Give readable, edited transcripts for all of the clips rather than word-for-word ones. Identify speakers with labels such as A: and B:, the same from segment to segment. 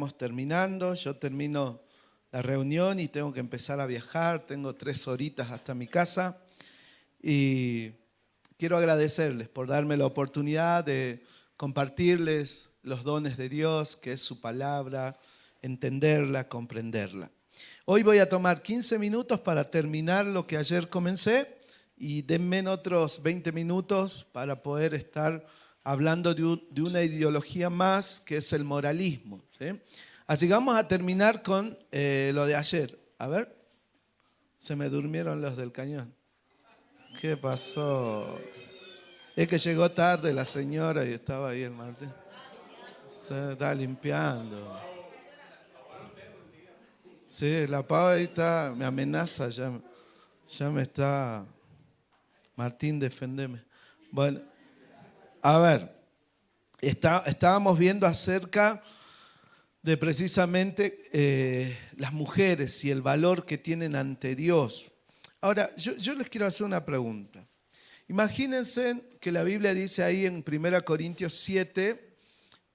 A: estamos terminando. Yo termino la reunión y tengo que empezar a viajar. Tengo 3 horitas hasta mi casa. Y quiero agradecerles por darme la oportunidad de compartirles los dones de Dios, que es su palabra, entenderla, comprenderla. Hoy voy a tomar 15 minutos para terminar lo que ayer comencé y denme otros 20 minutos para poder estar hablando de una ideología más, que es el moralismo, ¿sí? Así que vamos a terminar con lo de ayer. A ver, se me durmieron los del cañón. ¿Qué pasó? Es que llegó tarde la señora y estaba ahí el martes. Se está limpiando. Sí, la pava ahí está, me amenaza, ya me está. Martín, defendeme. Bueno, a ver, estábamos viendo acerca de precisamente las mujeres y el valor que tienen ante Dios. Ahora, yo les quiero hacer una pregunta. Imagínense que la Biblia dice ahí en 1 Corintios 7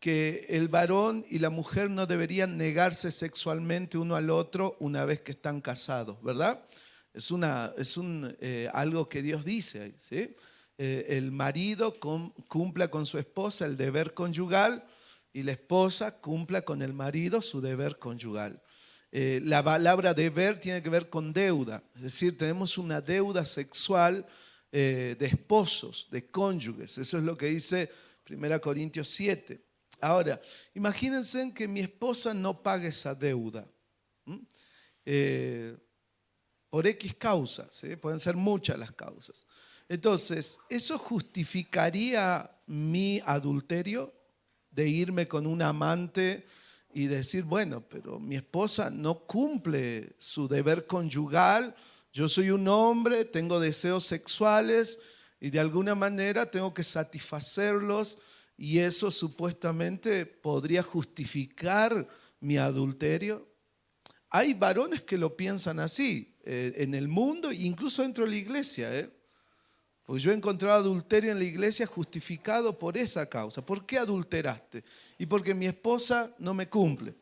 A: que el varón y la mujer no deberían negarse sexualmente uno al otro una vez que están casados, ¿verdad? Es algo que Dios dice ahí, ¿sí? El marido cumpla con su esposa el deber conyugal y la esposa cumpla con el marido su deber conyugal. La palabra deber tiene que ver con deuda, es decir, tenemos una deuda sexual de esposos, de cónyuges. Eso es lo que dice 1 Corintios 7. Ahora, imagínense que mi esposa no pague esa deuda. Por X causas, ¿sí? Pueden ser muchas las causas. Entonces, ¿eso justificaría mi adulterio? De irme con un amante y decir, bueno, pero mi esposa no cumple su deber conyugal, yo soy un hombre, tengo deseos sexuales y de alguna manera tengo que satisfacerlos y eso supuestamente podría justificar mi adulterio. Hay varones que lo piensan así, en el mundo e incluso dentro de la iglesia, Porque yo he encontrado adulterio en la iglesia justificado por esa causa. ¿Por qué adulteraste? Y porque mi esposa no me cumple.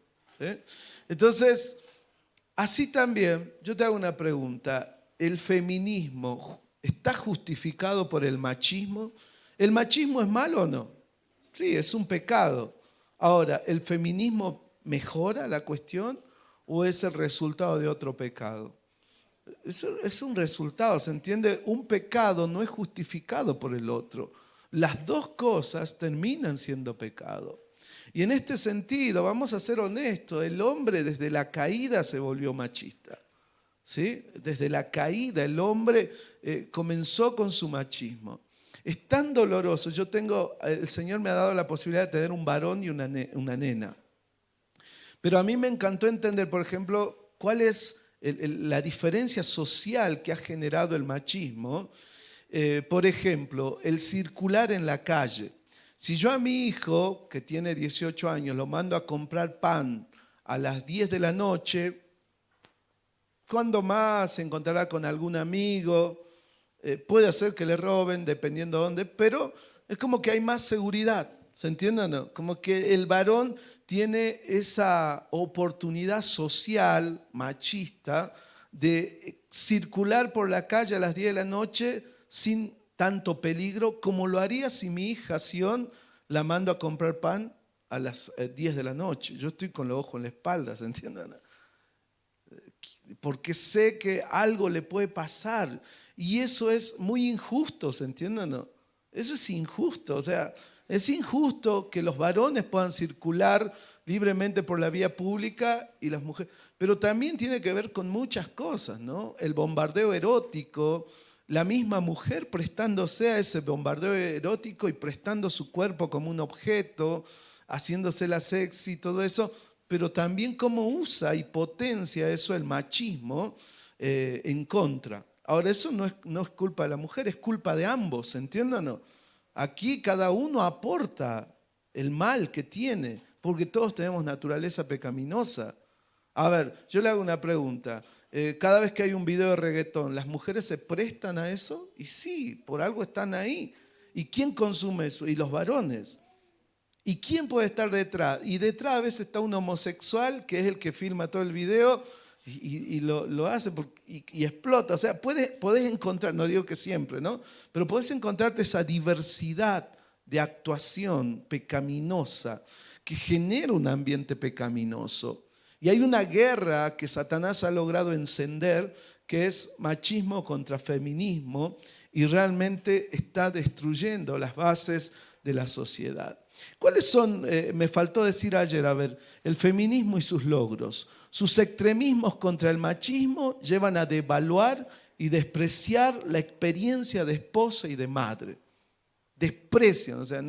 A: Entonces, así también, yo te hago una pregunta. ¿El feminismo está justificado por el machismo? ¿El machismo es malo o no? Sí, es un pecado. Ahora, ¿el feminismo mejora la cuestión o es el resultado de otro pecado? Es un resultado, ¿se entiende? Un pecado no es justificado por el otro. Las dos cosas terminan siendo pecado. Y en este sentido, vamos a ser honestos, el hombre desde la caída se volvió machista, ¿sí? Desde la caída el hombre comenzó con su machismo. Es tan doloroso. El Señor me ha dado la posibilidad de tener un varón y una nena. Pero a mí me encantó entender, por ejemplo, cuál es la diferencia social que ha generado el machismo. Por ejemplo, el circular en la calle. Si yo a mi hijo, que tiene 18 años, lo mando a comprar pan a las 10 de la noche, ¿cuándo más se encontrará con algún amigo? Puede ser que le roben, dependiendo de dónde, pero es como que hay más seguridad, ¿se entiende o no? Como que el varón tiene esa oportunidad social, machista, de circular por la calle a las 10 de la noche sin tanto peligro, como lo haría si mi hija Sion la mando a comprar pan a las 10 de la noche. Yo estoy con los ojos en la espalda, ¿se entiende o no? Porque sé que algo le puede pasar y eso es muy injusto, ¿se entiende o no? Eso es injusto, o sea, es injusto que los varones puedan circular libremente por la vía pública y las mujeres, pero también tiene que ver con muchas cosas, ¿no? El bombardeo erótico, la misma mujer prestándose a ese bombardeo erótico y prestando su cuerpo como un objeto, haciéndosela sexy y todo eso, pero también cómo usa y potencia eso el machismo en contra. Ahora, eso no es culpa de la mujer, es culpa de ambos, ¿entienden o no? Aquí cada uno aporta el mal que tiene, porque todos tenemos naturaleza pecaminosa. A ver, yo le hago una pregunta. Cada vez que hay un video de reggaetón, ¿las mujeres se prestan a eso? Y sí, por algo están ahí. ¿Y quién consume eso? Y los varones. ¿Y quién puede estar detrás? Y detrás a veces está un homosexual que es el que filma todo el video y lo hace y explota. O sea, podés encontrar, no digo que siempre, ¿no? Pero podés encontrarte esa diversidad de actuación pecaminosa que genera un ambiente pecaminoso. Y hay una guerra que Satanás ha logrado encender, que es machismo contra feminismo, y realmente está destruyendo las bases de la sociedad. ¿Cuáles son, me faltó decir ayer, a ver, el feminismo y sus logros? Sus extremismos contra el machismo llevan a devaluar y despreciar la experiencia de esposa y de madre. Desprecian, o sea,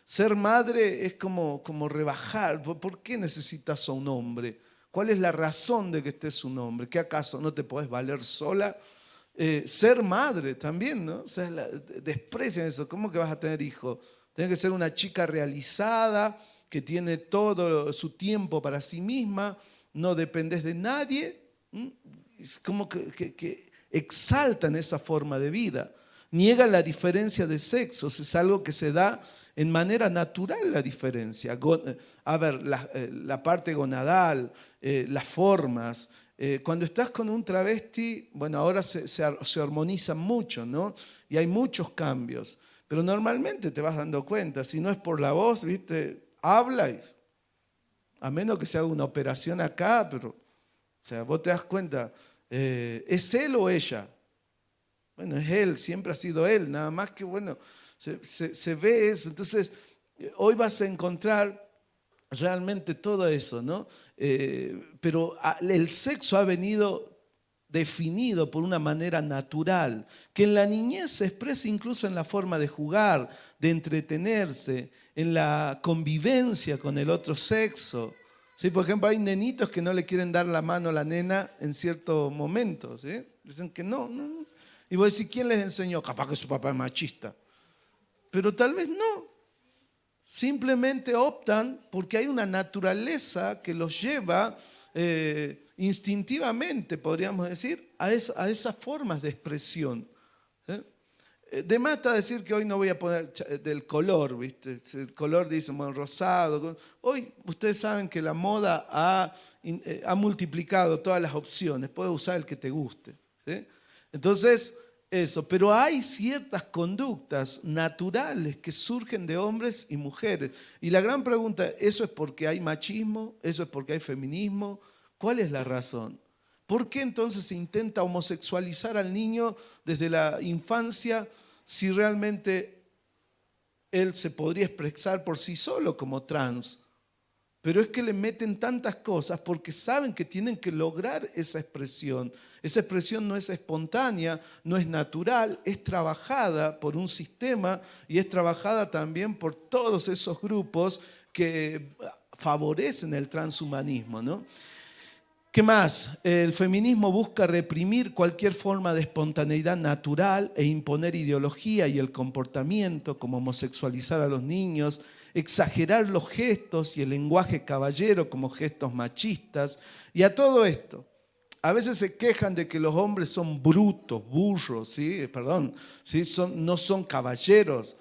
A: ser madre es como rebajar. ¿Por qué necesitas a un hombre? ¿Cuál es la razón de que estés un hombre? ¿Qué acaso no te podés valer sola? Ser madre también, ¿no? O sea, desprecian eso. ¿Cómo que vas a tener hijos? Tienes que ser una chica realizada, que tiene todo su tiempo para sí misma, no dependes de nadie. Es como que exaltan esa forma de vida. Niegan la diferencia de sexos, es algo que se da en manera natural la diferencia. A ver, la parte gonadal, las formas. Cuando estás con un travesti, bueno, ahora se armonizan mucho, ¿no? Y hay muchos cambios. Pero normalmente te vas dando cuenta, si no es por la voz, ¿viste? Habla, a menos que se haga una operación acá, pero, o sea, vos te das cuenta, ¿es él o ella? Bueno, es él, siempre ha sido él, nada más que, bueno, se ve eso. Entonces, hoy vas a encontrar realmente todo eso, ¿no? Pero el sexo ha venido definido por una manera natural, que en la niñez se expresa incluso en la forma de jugar, de entretenerse, en la convivencia con el otro sexo. ¿Sí? Por ejemplo, hay nenitos que no le quieren dar la mano a la nena en ciertos momentos. ¿Sí? Dicen que no. Y vos decís, ¿quién les enseñó? Capaz que su papá es machista. Pero tal vez no. Simplemente optan porque hay una naturaleza que los lleva instintivamente, podríamos decir, a esas formas de expresión. De más está decir que hoy no voy a poner del color, ¿viste? El color dice, bueno, rosado. Hoy ustedes saben que la moda ha multiplicado todas las opciones. Puedes usar el que te guste. ¿Sí? Entonces, eso. Pero hay ciertas conductas naturales que surgen de hombres y mujeres. Y la gran pregunta, ¿eso es porque hay machismo? ¿Eso es porque hay feminismo? ¿Cuál es la razón? ¿Por qué entonces se intenta homosexualizar al niño desde la infancia si realmente él se podría expresar por sí solo como trans? Pero es que le meten tantas cosas porque saben que tienen que lograr esa expresión. Esa expresión no es espontánea, no es natural, es trabajada por un sistema y es trabajada también por todos esos grupos que favorecen el transhumanismo, ¿no? ¿Qué más? El feminismo busca reprimir cualquier forma de espontaneidad natural e imponer ideología y el comportamiento, como homosexualizar a los niños, exagerar los gestos y el lenguaje caballero como gestos machistas. Y a todo esto, a veces se quejan de que los hombres son brutos, burros, ¿sí? Perdón, ¿sí? No son caballeros.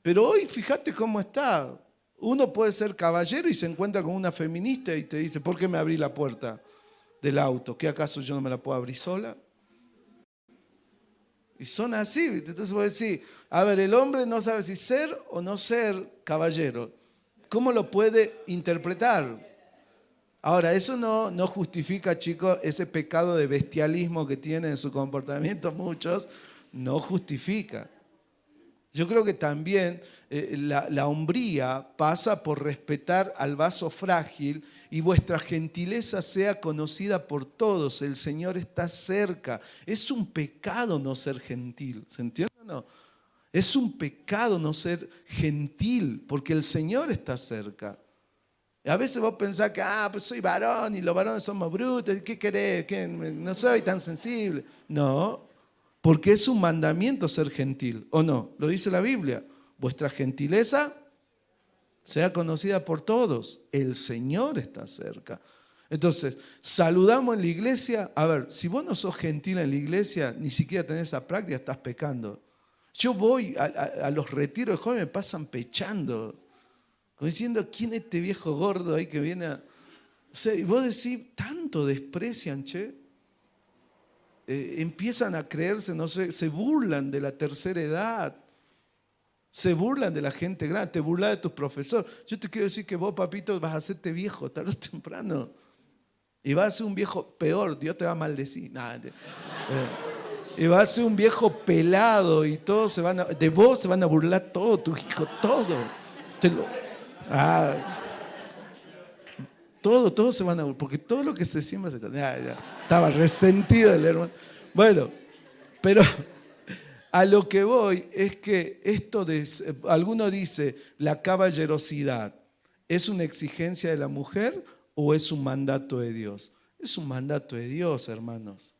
A: Pero hoy fíjate cómo está. Uno puede ser caballero y se encuentra con una feminista y te dice, ¿por qué me abrí la puerta del auto? ¿Qué acaso yo no me la puedo abrir sola? Y son así, ¿viste? Entonces vos decís, a ver, el hombre no sabe si ser o no ser caballero. ¿Cómo lo puede interpretar? Ahora, eso no justifica, chicos, ese pecado de bestialismo que tienen en su comportamiento muchos, no justifica. Yo creo que también la hombría pasa por respetar al vaso frágil y vuestra gentileza sea conocida por todos. El Señor está cerca. Es un pecado no ser gentil. ¿Se entiende o no? Es un pecado no ser gentil porque el Señor está cerca. A veces vos pensás que, pues soy varón y los varones somos brutos. ¿Qué querés? ¿Qué? No soy tan sensible. No, porque es un mandamiento ser gentil. ¿O no? Lo dice la Biblia. Vuestra gentileza sea conocida por todos. El Señor está cerca. Entonces, saludamos en la iglesia. A ver, si vos no sos gentil en la iglesia, ni siquiera tenés esa práctica, estás pecando. Yo voy a los retiros de jóvenes, me pasan pechando. Como diciendo, ¿quién es este viejo gordo ahí que viene a...? O sea, y vos decís, tanto desprecian, che. Empiezan a creerse, no sé, se burlan de la tercera edad. Se burlan de la gente grande, te burlas de tus profesores. Yo te quiero decir que vos, papito, vas a hacerte viejo tarde o temprano. Y vas a ser un viejo peor, Dios te va a maldecir. Nah, y vas a ser un viejo pelado y todos de vos se van a burlar todos, tus hijos, todo. Ah, todo se van a burlar, porque todo lo que se siembra se... Ya. Estaba resentido el hermano. Bueno, pero... A lo que voy es que alguno dice, la caballerosidad, ¿es una exigencia de la mujer o es un mandato de Dios? Es un mandato de Dios, hermanos.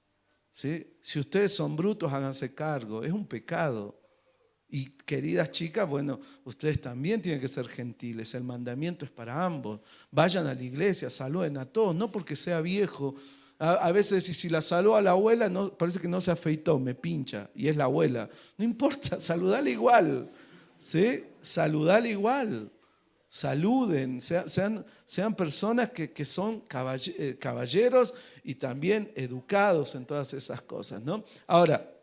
A: ¿Sí? Si ustedes son brutos, háganse cargo. Es un pecado. Y queridas chicas, bueno, ustedes también tienen que ser gentiles. El mandamiento es para ambos. Vayan a la iglesia, saluden a todos, no porque sea viejo. A veces si la saludo a la abuela, no, parece que no se afeitó, me pincha, y es la abuela. No importa, saludale igual, ¿sí? Saludale igual. Saluden, sean personas que son caballeros y también educados en todas esas cosas, ¿no? Ahora,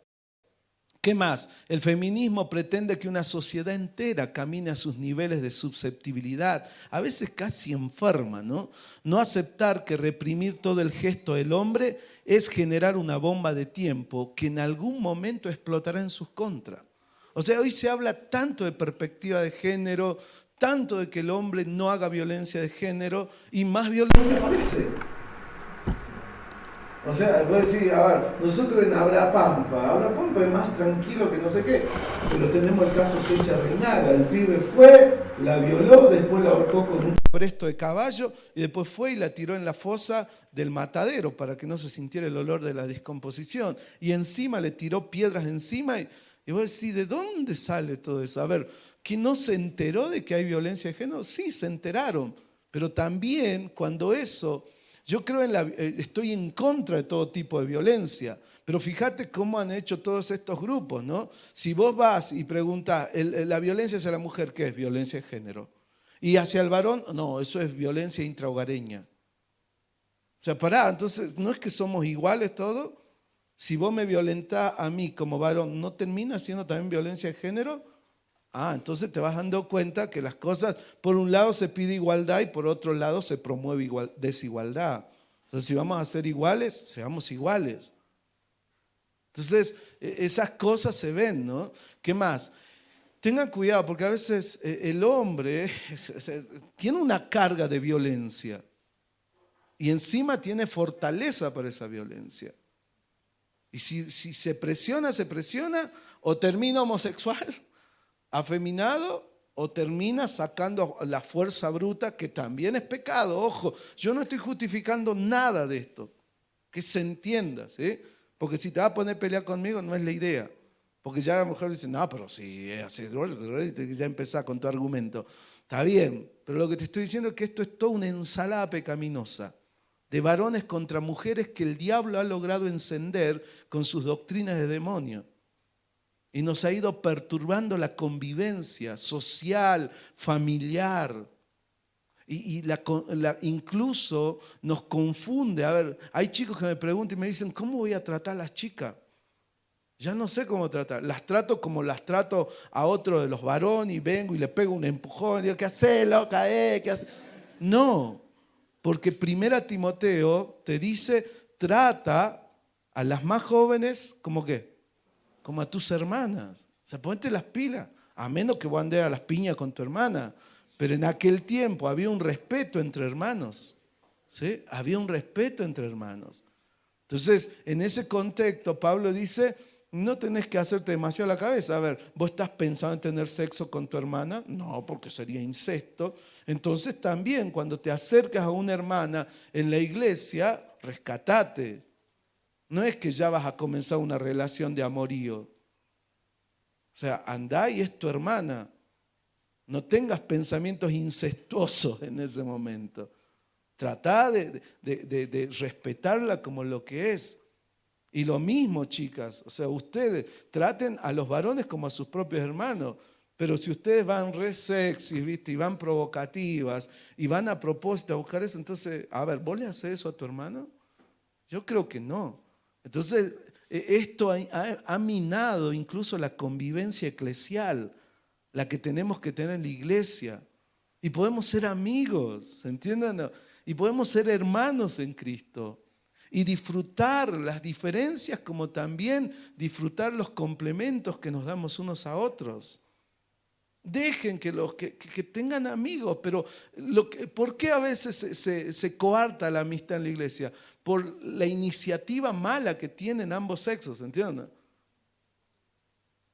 A: ¿qué más? El feminismo pretende que una sociedad entera camine a sus niveles de susceptibilidad, a veces casi enferma, ¿no? No aceptar que reprimir todo el gesto del hombre es generar una bomba de tiempo que en algún momento explotará en sus contras. O sea, hoy se habla tanto de perspectiva de género, tanto de que el hombre no haga violencia de género y más violencia aparece. O sea, voy a decir, a ver, nosotros en Abrapampa es más tranquilo que no sé qué, pero tenemos el caso César Reinaga, el pibe fue, la violó, después la ahorcó con un presto de caballo y después fue y la tiró en la fosa del matadero para que no se sintiera el olor de la descomposición. Y encima le tiró piedras encima y vos decís, ¿de dónde sale todo eso? A ver, ¿que no se enteró de que hay violencia de género? Sí, se enteraron, pero también cuando eso... Yo creo estoy en contra de todo tipo de violencia, pero fíjate cómo han hecho todos estos grupos, ¿no? Si vos vas y preguntas, la violencia hacia la mujer, ¿qué es? Violencia de género. Y hacia el varón, no, eso es violencia intrahogareña. O sea, pará, entonces, ¿no es que somos iguales todos? Si vos me violentás a mí como varón, ¿no termina siendo también violencia de género? Entonces te vas dando cuenta que las cosas, por un lado se pide igualdad y por otro lado se promueve desigualdad. Entonces si vamos a ser iguales, seamos iguales. Entonces esas cosas se ven, ¿no? ¿Qué más? Tengan cuidado porque a veces el hombre tiene una carga de violencia y encima tiene fortaleza para esa violencia. Y si se presiona o termina homosexual, afeminado, o termina sacando la fuerza bruta, que también es pecado. Ojo, yo no estoy justificando nada de esto, que se entienda, ¿sí? Porque si te vas a poner a pelear conmigo no es la idea, porque ya la mujer dice, no, pero si es así, ya empezás con tu argumento. Está bien, pero lo que te estoy diciendo es que esto es toda una ensalada pecaminosa de varones contra mujeres que el diablo ha logrado encender con sus doctrinas de demonio. Y nos ha ido perturbando la convivencia social, familiar. Y incluso nos confunde. A ver, hay chicos que me preguntan y me dicen, ¿cómo voy a tratar a las chicas? Ya no sé cómo tratar. Las trato como las trato a otro de los varones y vengo y le pego un empujón y digo, ¿qué haces, loca? ¿Qué haces? No, porque 1 Timoteo te dice, trata a las más jóvenes como ¿qué? Como a tus hermanas. O sea, ponte las pilas. A menos que vos andes a las piñas con tu hermana. Pero en aquel tiempo había un respeto entre hermanos. ¿Sí? Había un respeto entre hermanos. Entonces, en ese contexto, Pablo dice, no tenés que hacerte demasiado la cabeza. A ver, ¿vos estás pensando en tener sexo con tu hermana? No, porque sería incesto. Entonces también, cuando te acercas a una hermana en la iglesia, rescatate. No es que ya vas a comenzar una relación de amorío. O sea, andá y es tu hermana. No tengas pensamientos incestuosos en ese momento. Tratá de respetarla como lo que es. Y lo mismo, chicas. O sea, ustedes traten a los varones como a sus propios hermanos. Pero si ustedes van re sexy, ¿viste? Y van provocativas, y van a propósito a buscar eso, entonces, a ver, ¿vos le haces eso a tu hermano? Yo creo que no. Entonces, esto ha minado incluso la convivencia eclesial, la que tenemos que tener en la iglesia. Y podemos ser amigos, ¿se entienden? ¿No? Y podemos ser hermanos en Cristo. Y disfrutar las diferencias como también disfrutar los complementos que nos damos unos a otros. Dejen que tengan amigos, pero ¿por qué a veces se coarta la amistad en la iglesia? Por la iniciativa mala que tienen ambos sexos, ¿entienden?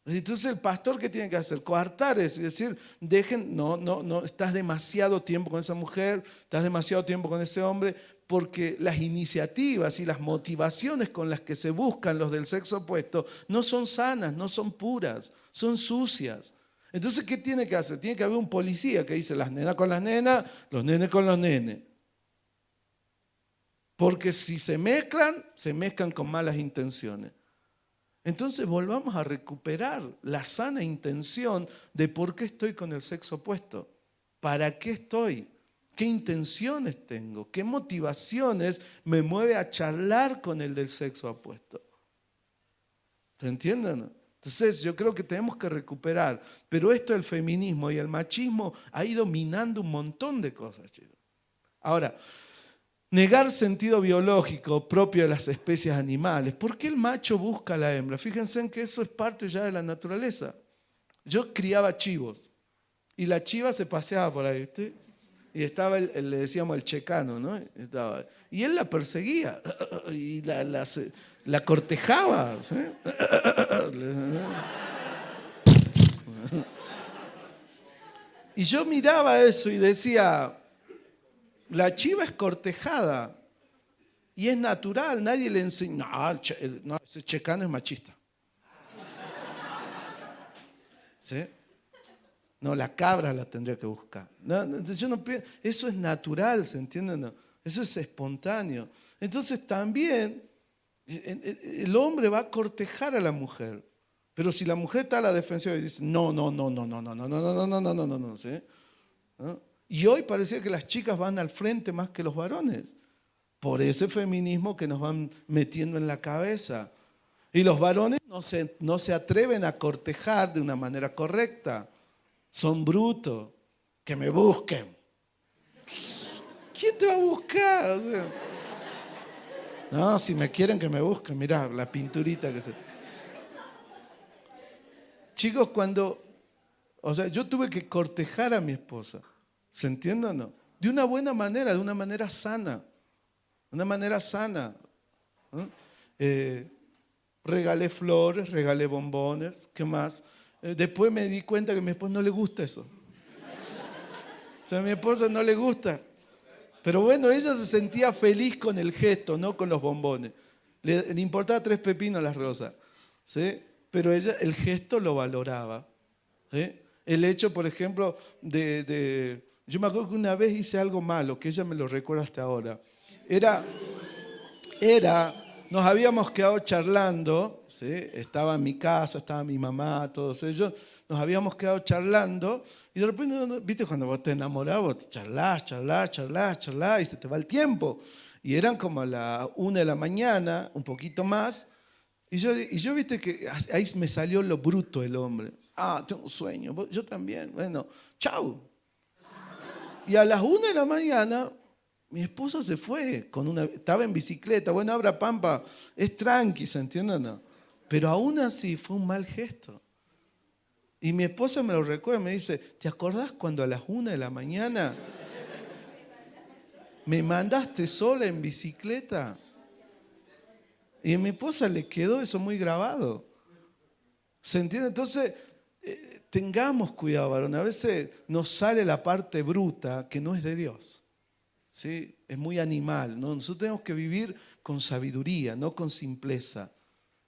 A: Entonces el pastor, ¿qué tiene que hacer? Coartar eso y decir, dejen, no, estás demasiado tiempo con esa mujer, estás demasiado tiempo con ese hombre, porque las iniciativas y las motivaciones con las que se buscan los del sexo opuesto no son sanas, no son puras, son sucias. Entonces, ¿qué tiene que hacer? Tiene que haber un policía que dice las nenas con las nenas, los nenes con los nenes. Porque si se mezclan con malas intenciones. Entonces volvamos a recuperar la sana intención de por qué estoy con el sexo opuesto. ¿Para qué estoy? ¿Qué intenciones tengo? ¿Qué motivaciones me mueve a charlar con el del sexo opuesto? ¿Se entienden? Entonces yo creo que tenemos que recuperar. Pero esto del feminismo y el machismo ha ido minando un montón de cosas, chicos. Ahora, negar sentido biológico propio de las especies animales. ¿Por qué el macho busca a la hembra? Fíjense en que eso es parte ya de la naturaleza. Yo criaba chivos y la chiva se paseaba por ahí, ¿viste? Y estaba, le decíamos el checano, ¿no? Y él la perseguía y la cortejaba, ¿sí? Y yo miraba eso y decía, la chiva es cortejada y es natural, nadie le enseña. No, ese checano es machista. ¿Sí? No, la cabra la tendría que buscar. No, yo no pienso, eso es natural, ¿se entiende? No, eso es espontáneo. Entonces también el hombre va a cortejar a la mujer. Pero si la mujer está a la defensiva y dice, no, ¿sí? ¿No? Y hoy parecía que las chicas van al frente más que los varones, por ese feminismo que nos van metiendo en la cabeza. Y los varones no se atreven a cortejar de una manera correcta. Son brutos. Que me busquen. ¿Quién te va a buscar? O sea, no, si me quieren que me busquen, mirá la pinturita que se... Chicos, yo tuve que cortejar a mi esposa. ¿Se entiende o no? De una buena manera, de una manera sana. Una manera sana. ¿No? Regalé flores, regalé bombones, ¿qué más? Después me di cuenta que a mi esposa no le gusta eso. O sea, a mi esposa no le gusta. Pero bueno, ella se sentía feliz con el gesto, no con los bombones. Le importaba 3 pepinos las rosas. ¿Sí? Pero ella el gesto lo valoraba. ¿Sí? El hecho, por ejemplo, yo me acuerdo que una vez hice algo malo, que ella me lo recuerda hasta ahora. Nos habíamos quedado charlando, ¿sí? Estaba en mi casa, estaba mi mamá, todos ellos, nos habíamos quedado charlando y de repente, ¿viste? Cuando vos te enamorás, vos charlás y se te va el tiempo. Y eran como a la 1 de la mañana, un poquito más, y yo viste que ahí me salió lo bruto del hombre. Tengo un sueño, yo también, bueno, chau. Y a las 1 de la mañana... Mi esposa se fue, estaba en bicicleta. Bueno, Abra Pampa, es tranqui, ¿se entiende o no? Pero aún así fue un mal gesto. Y mi esposa me lo recuerda, me dice, ¿te acordás cuando a las 1 de la mañana me mandaste sola en bicicleta? Y a mi esposa le quedó eso muy grabado. ¿Se entiende? Entonces, tengamos cuidado, varón. A veces nos sale la parte bruta que no es de Dios. ¿Sí? Es muy animal, ¿no? Nosotros tenemos que vivir con sabiduría, no con simpleza.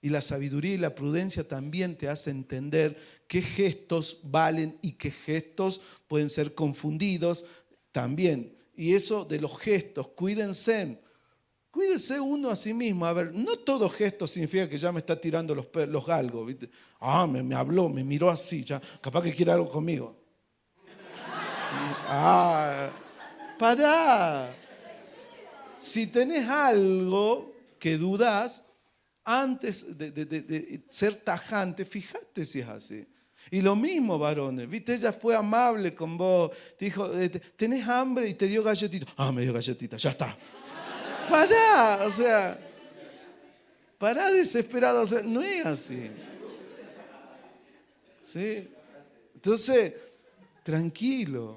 A: Y la sabiduría y la prudencia también te hace entender qué gestos valen y qué gestos pueden ser confundidos también. Y eso de los gestos, cuídense. Cuídese uno a sí mismo. A ver, no todo gesto significa que ya me está tirando los galgos, ¿viste? Me habló, me miró así, ya, capaz que quiere algo conmigo. Pará. Si tenés algo que dudás, antes de ser tajante, fíjate si es así. Y lo mismo, varones, ¿viste? Ella fue amable con vos, te dijo, ¿tenés hambre? Y te dio galletita. Me dio galletita, ya está. Pará, o sea, pará desesperado, o sea, no es así. ¿Sí? Entonces, tranquilo,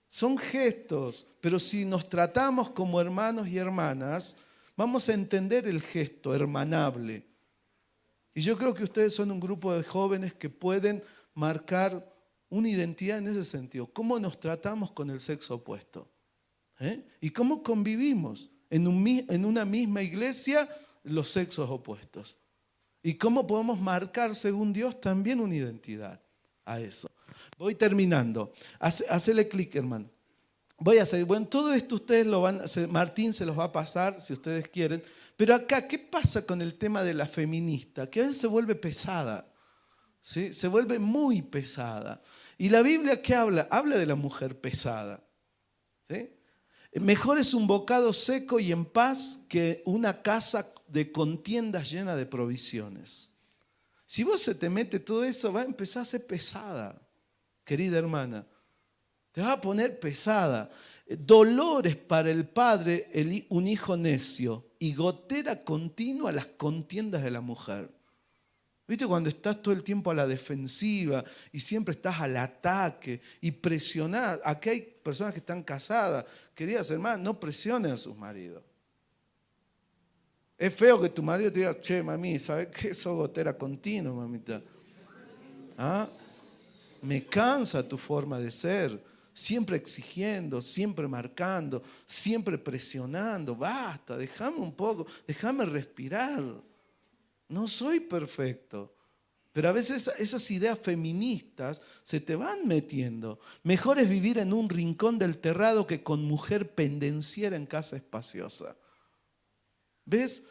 A: son gestos, pero si nos tratamos como hermanos y hermanas, vamos a entender el gesto hermanable. Y yo creo que ustedes son un grupo de jóvenes que pueden marcar una identidad en ese sentido. ¿Cómo nos tratamos con el sexo opuesto? ¿Y cómo convivimos en una misma iglesia los sexos opuestos? ¿Y cómo podemos marcar, según Dios, también una identidad a eso? Voy terminando. Hacele clic, hermano. Voy a hacer, bueno, todo esto ustedes lo van a hacer, Martín se los va a pasar si ustedes quieren. Pero acá, ¿qué pasa con el tema de la feminista? Que a veces se vuelve pesada, ¿sí? Se vuelve muy pesada. ¿Y la Biblia qué habla? Habla de la mujer pesada, ¿sí? Mejor es un bocado seco y en paz que una casa de contiendas llena de provisiones. Si vos se te mete todo eso, va a empezar a ser pesada, querida hermana. Te va a poner pesada. Dolores para el padre, un hijo necio, y gotera continua a las contiendas de la mujer. ¿Viste cuando estás todo el tiempo a la defensiva y siempre estás al ataque y presionada? Aquí hay personas que están casadas. Queridas hermanas, no presionen a sus maridos. Es feo que tu marido te diga, che, mami, ¿sabes qué? Sos gotera continua, mamita. Me cansa tu forma de ser. Siempre exigiendo, siempre marcando, siempre presionando. Basta, déjame un poco, déjame respirar. No soy perfecto. Pero a veces esas ideas feministas se te van metiendo. Mejor es vivir en un rincón del terrado que con mujer pendenciera en casa espaciosa. ¿Ves?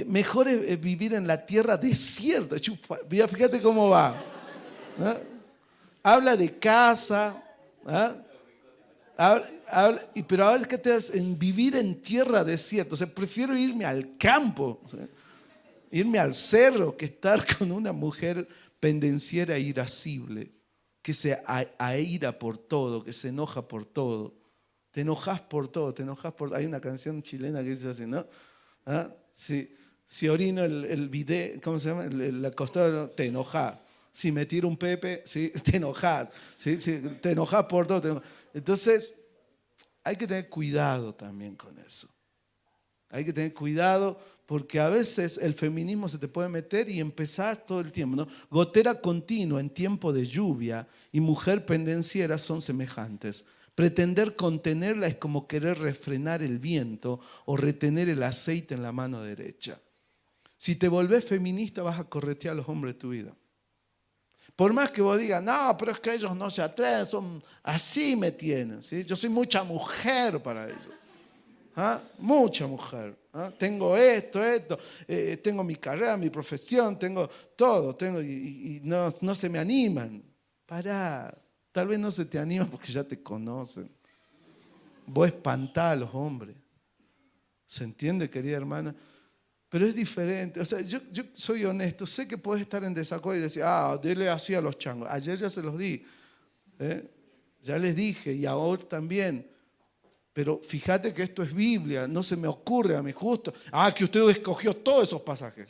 A: Mejor es vivir en la tierra desierta. Fíjate cómo va. Habla de casa. Pero ahora es que te vas en vivir en tierra desierta. O sea, prefiero irme al campo, o sea, irme al cerro, que estar con una mujer pendenciera e irascible, que se aira por todo, que se enoja por todo. Te enojas por todo, te enojas por... Hay una canción chilena que dice así, ¿no? Si orino el bidet, ¿cómo se llama? El acostado, te enojas. Si me tiro un pepe, ¿sí? Te enojas. ¿Sí? Te enojas por todo. Entonces, hay que tener cuidado también con eso. Hay que tener cuidado porque a veces el feminismo se te puede meter y empezás todo el tiempo, ¿no? Gotera continua en tiempo de lluvia y mujer pendenciera son semejantes. Pretender contenerla es como querer refrenar el viento o retener el aceite en la mano derecha. Si te volvés feminista vas a corretear a los hombres de tu vida. Por más que vos digas, no, pero es que ellos no se atreven, así me tienen, ¿sí? Yo soy mucha mujer para ellos. Mucha mujer. Tengo esto, tengo mi carrera, mi profesión, tengo todo, y no se me animan. Pará, tal vez no se te animan porque ya te conocen. Vos espantás a los hombres. ¿Se entiende, querida hermana? Pero es diferente. O sea, yo soy honesto. Sé que puedes estar en desacuerdo y decir, dile así a los changos. Ayer ya se los di. Ya les dije y ahora también. Pero fíjate que esto es Biblia. No se me ocurre a mí justo. Que usted escogió todos esos pasajes.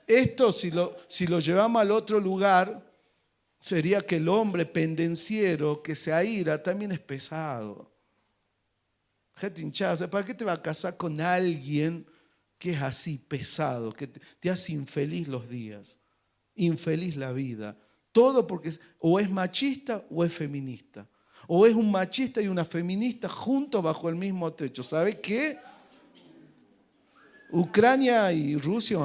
A: Esto, si lo llevamos al otro lugar, sería que el hombre pendenciero que se aira también es pesado. Gente hinchada, ¿para qué te vas a casar con alguien que es así, pesado, que te hace infeliz los días, infeliz la vida? Todo porque o es machista o es feminista. O es un machista y una feminista juntos bajo el mismo techo. ¿Sabe qué? Ucrania y Rusia.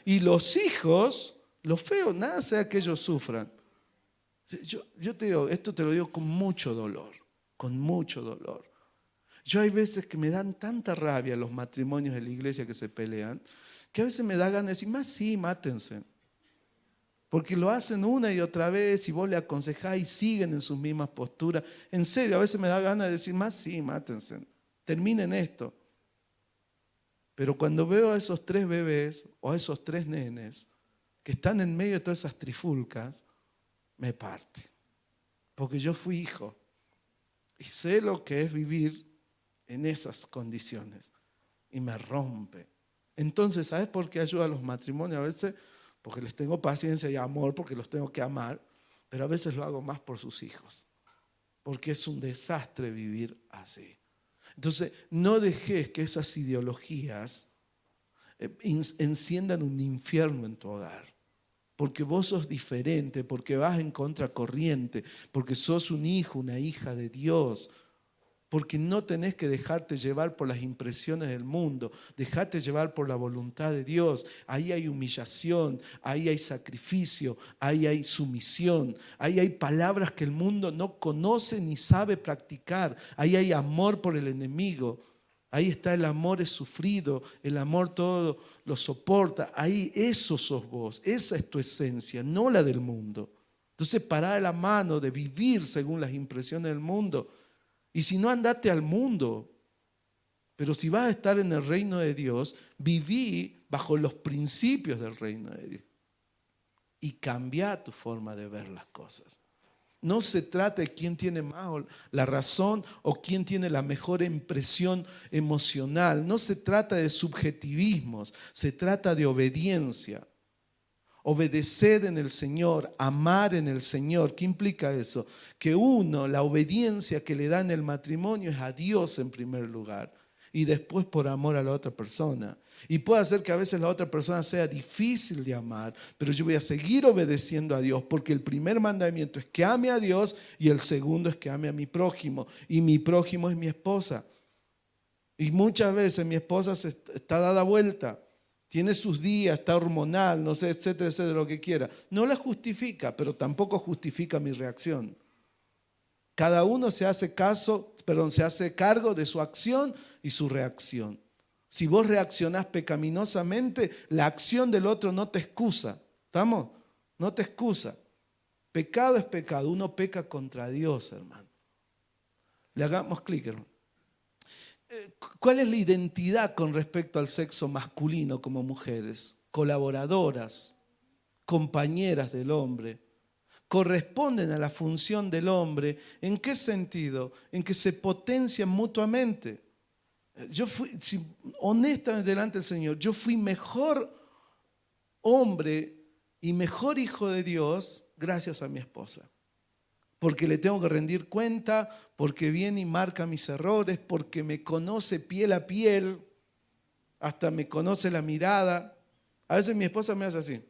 A: Y los hijos, lo feo, nada sea que ellos sufran. Yo te digo, esto te lo digo con mucho dolor. con mucho dolor. Yo hay veces que me dan tanta rabia los matrimonios de la iglesia que se pelean, que a veces me da ganas de decir, más sí, mátense. Porque lo hacen una y otra vez y vos le aconsejás y siguen en sus mismas posturas. En serio, a veces me da ganas de decir, más sí, mátense, terminen esto. Pero cuando veo a esos 3 bebés o a esos 3 nenes que están en medio de todas esas trifulcas, me parte. Porque yo fui hijo y sé lo que es vivir en esas condiciones y me rompe. Entonces, ¿sabes por qué ayudo a los matrimonios? A veces porque les tengo paciencia y amor, porque los tengo que amar, pero a veces lo hago más por sus hijos, porque es un desastre vivir así. Entonces, no dejes que esas ideologías enciendan un infierno en tu hogar, porque vos sos diferente, porque vas en contracorriente, porque sos un hijo, una hija de Dios, porque no tenés que dejarte llevar por las impresiones del mundo, dejate llevar por la voluntad de Dios. Ahí hay humillación, ahí hay sacrificio, ahí hay sumisión, ahí hay palabras que el mundo no conoce ni sabe practicar, ahí hay amor por el enemigo, ahí está el amor es sufrido, el amor todo lo soporta, ahí eso sos vos, esa es tu esencia, no la del mundo. Entonces pará de la mano de vivir según las impresiones del mundo. Y si no, andate al mundo. Pero si vas a estar en el reino de Dios, viví bajo los principios del reino de Dios. Y cambia tu forma de ver las cosas. No se trata de quién tiene más la razón o quién tiene la mejor impresión emocional. No se trata de subjetivismos, se trata de obediencia. Obedecer en el Señor, amar en el Señor. ¿Qué implica eso? Que la obediencia que le da en el matrimonio es a Dios en primer lugar y después por amor a la otra persona. Y puede hacer que a veces la otra persona sea difícil de amar, pero yo voy a seguir obedeciendo a Dios porque el primer mandamiento es que ame a Dios y el segundo es que ame a mi prójimo. Y mi prójimo es mi esposa. Y muchas veces mi esposa está dada vuelta. Tiene sus días, está hormonal, no sé, etcétera, etcétera, lo que quiera. No la justifica, pero tampoco justifica mi reacción. Cada uno se hace cargo de su acción y su reacción. Si vos reaccionás pecaminosamente, la acción del otro no te excusa. ¿Estamos? No te excusa. Pecado es pecado. Uno peca contra Dios, hermano. Le hagamos clic, hermano. ¿Cuál es la identidad con respecto al sexo masculino como mujeres? Colaboradoras, compañeras del hombre. Corresponden a la función del hombre. ¿En qué sentido? En que se potencian mutuamente. Honestamente delante del Señor, yo fui mejor hombre y mejor hijo de Dios gracias a mi esposa. Porque le tengo que rendir cuenta, porque viene y marca mis errores, porque me conoce piel a piel, hasta me conoce la mirada. A veces mi esposa me hace así.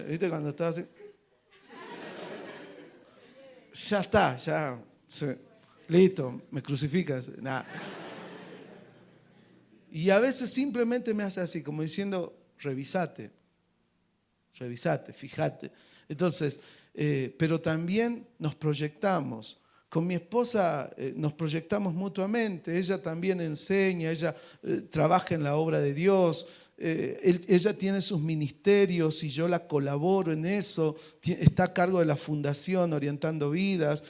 A: ¿Viste cuando está así? Ya está, ya. Listo, me crucificas. Nah. Y a veces simplemente me hace así, como diciendo, revisate, fíjate. Entonces, pero también nos proyectamos. Con mi esposa nos proyectamos mutuamente. Ella también enseña, ella trabaja en la obra de Dios. Ella tiene sus ministerios y yo la colaboro en eso. Está a cargo de la fundación Orientando Vidas.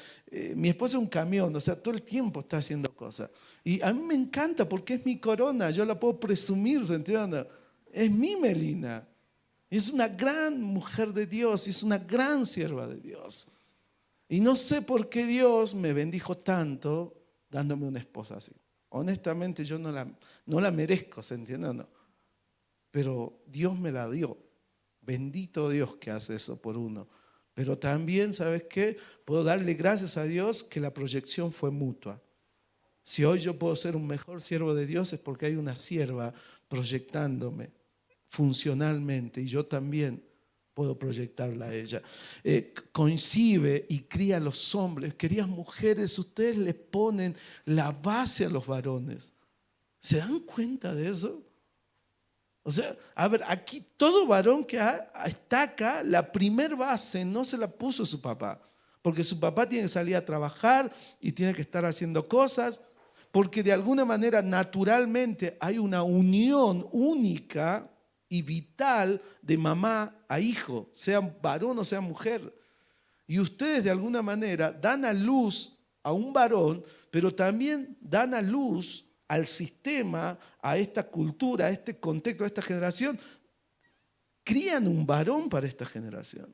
A: Mi esposa es un camión, o sea, todo el tiempo está haciendo cosas. Y a mí me encanta porque es mi corona, yo la puedo presumir, ¿se entiende? Es mi Melina. Es una gran mujer de Dios, es una gran sierva de Dios. Y no sé por qué Dios me bendijo tanto dándome una esposa así. Honestamente yo no la merezco, ¿se entiende o no? Pero Dios me la dio. Bendito Dios que hace eso por uno. Pero también, ¿sabes qué? Puedo darle gracias a Dios que la proyección fue mutua. Si hoy yo puedo ser un mejor siervo de Dios es porque hay una sierva proyectándome funcionalmente y yo también puedo proyectarla a ella. Concibe y cría a los hombres. Queridas mujeres, ustedes les ponen la base a los varones. ¿Se dan cuenta de eso? O sea, a ver, aquí todo varón que está acá, la primer base no se la puso su papá. porque su papá tiene que salir a trabajar y tiene que estar haciendo cosas, porque de alguna manera naturalmente hay una unión única y vital de mamá a hijo, sea varón o sea mujer. Y ustedes de alguna manera dan a luz a un varón, pero también dan a luz al sistema, a esta cultura, a este contexto, a esta generación. Crían un varón para esta generación.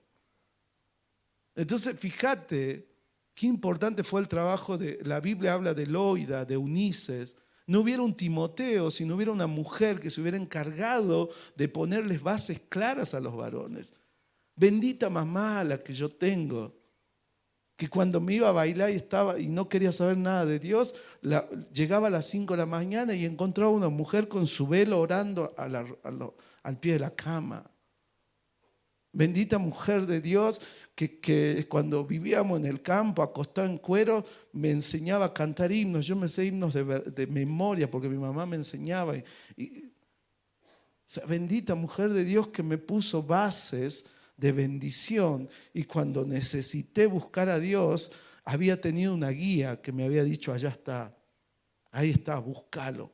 A: Entonces, fíjate qué importante fue el trabajo de, la Biblia habla de Loida, de Eunices. No hubiera un Timoteo si no hubiera una mujer que se hubiera encargado de ponerles bases claras a los varones. Bendita mamá la que yo tengo, que cuando me iba a bailar y no quería saber nada de Dios, llegaba a las 5 de la mañana y encontraba una mujer con su velo orando al pie de la cama. Bendita mujer de Dios que cuando vivíamos en el campo, acostado en cuero, me enseñaba a cantar himnos. Yo me sé himnos de memoria porque mi mamá me enseñaba. O sea, bendita mujer de Dios que me puso bases de bendición. Y cuando necesité buscar a Dios, había tenido una guía que me había dicho, allá está, ahí está, búscalo.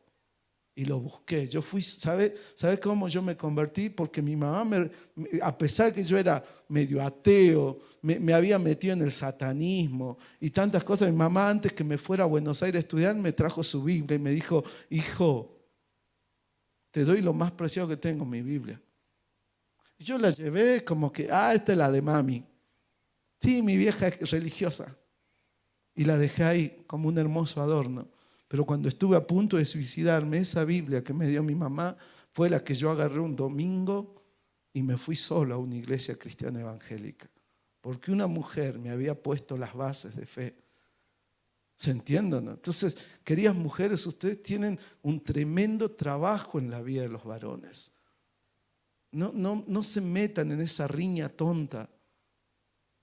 A: Y lo busqué. Yo fui, ¿sabe cómo yo me convertí? Porque mi mamá, a pesar que yo era medio ateo, me había metido en el satanismo y tantas cosas. Mi mamá, antes que me fuera a Buenos Aires a estudiar, me trajo su Biblia y me dijo, hijo, te doy lo más preciado que tengo, mi Biblia. Y yo la llevé como que, esta es la de mami. Sí, mi vieja es religiosa. Y la dejé ahí como un hermoso adorno. Pero cuando estuve a punto de suicidarme, esa Biblia que me dio mi mamá fue la que yo agarré un domingo y me fui solo a una iglesia cristiana evangélica. Porque una mujer me había puesto las bases de fe. ¿Se entienden? ¿No? Entonces, queridas mujeres, ustedes tienen un tremendo trabajo en la vida de los varones. No se metan en esa riña tonta.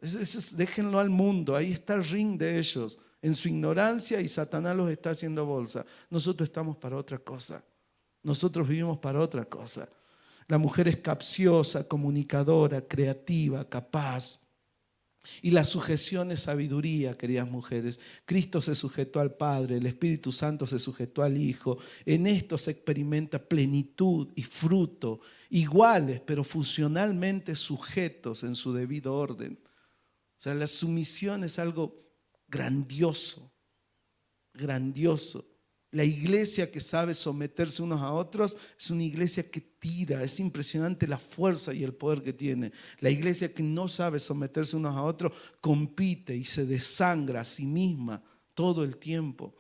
A: Déjenlo al mundo, ahí está el ring de ellos. En su ignorancia y Satanás los está haciendo bolsa. Nosotros estamos para otra cosa. Nosotros vivimos para otra cosa. La mujer es capciosa, comunicadora, creativa, capaz. Y la sujeción es sabiduría, queridas mujeres. Cristo se sujetó al Padre, el Espíritu Santo se sujetó al Hijo. En esto se experimenta plenitud y fruto, iguales, pero funcionalmente sujetos en su debido orden. O sea, la sumisión es algo grandioso, grandioso. La iglesia que sabe someterse unos a otros es una iglesia que tira. Es impresionante la fuerza y el poder que tiene. La iglesia que no sabe someterse unos a otros compite y se desangra a sí misma todo el tiempo.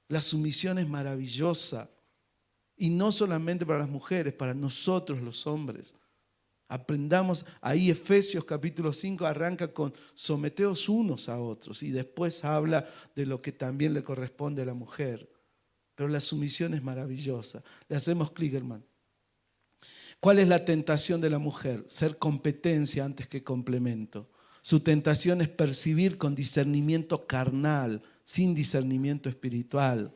A: La sumisión es maravillosa. Y no solamente para las mujeres, para nosotros los hombres. Aprendamos, ahí Efesios capítulo 5 arranca con someteos unos a otros y después habla de lo que también le corresponde a la mujer. Pero la sumisión es maravillosa. Le hacemos clic, hermano. ¿Cuál es la tentación de la mujer? Ser competencia antes que complemento. Su tentación es percibir con discernimiento carnal, sin discernimiento espiritual.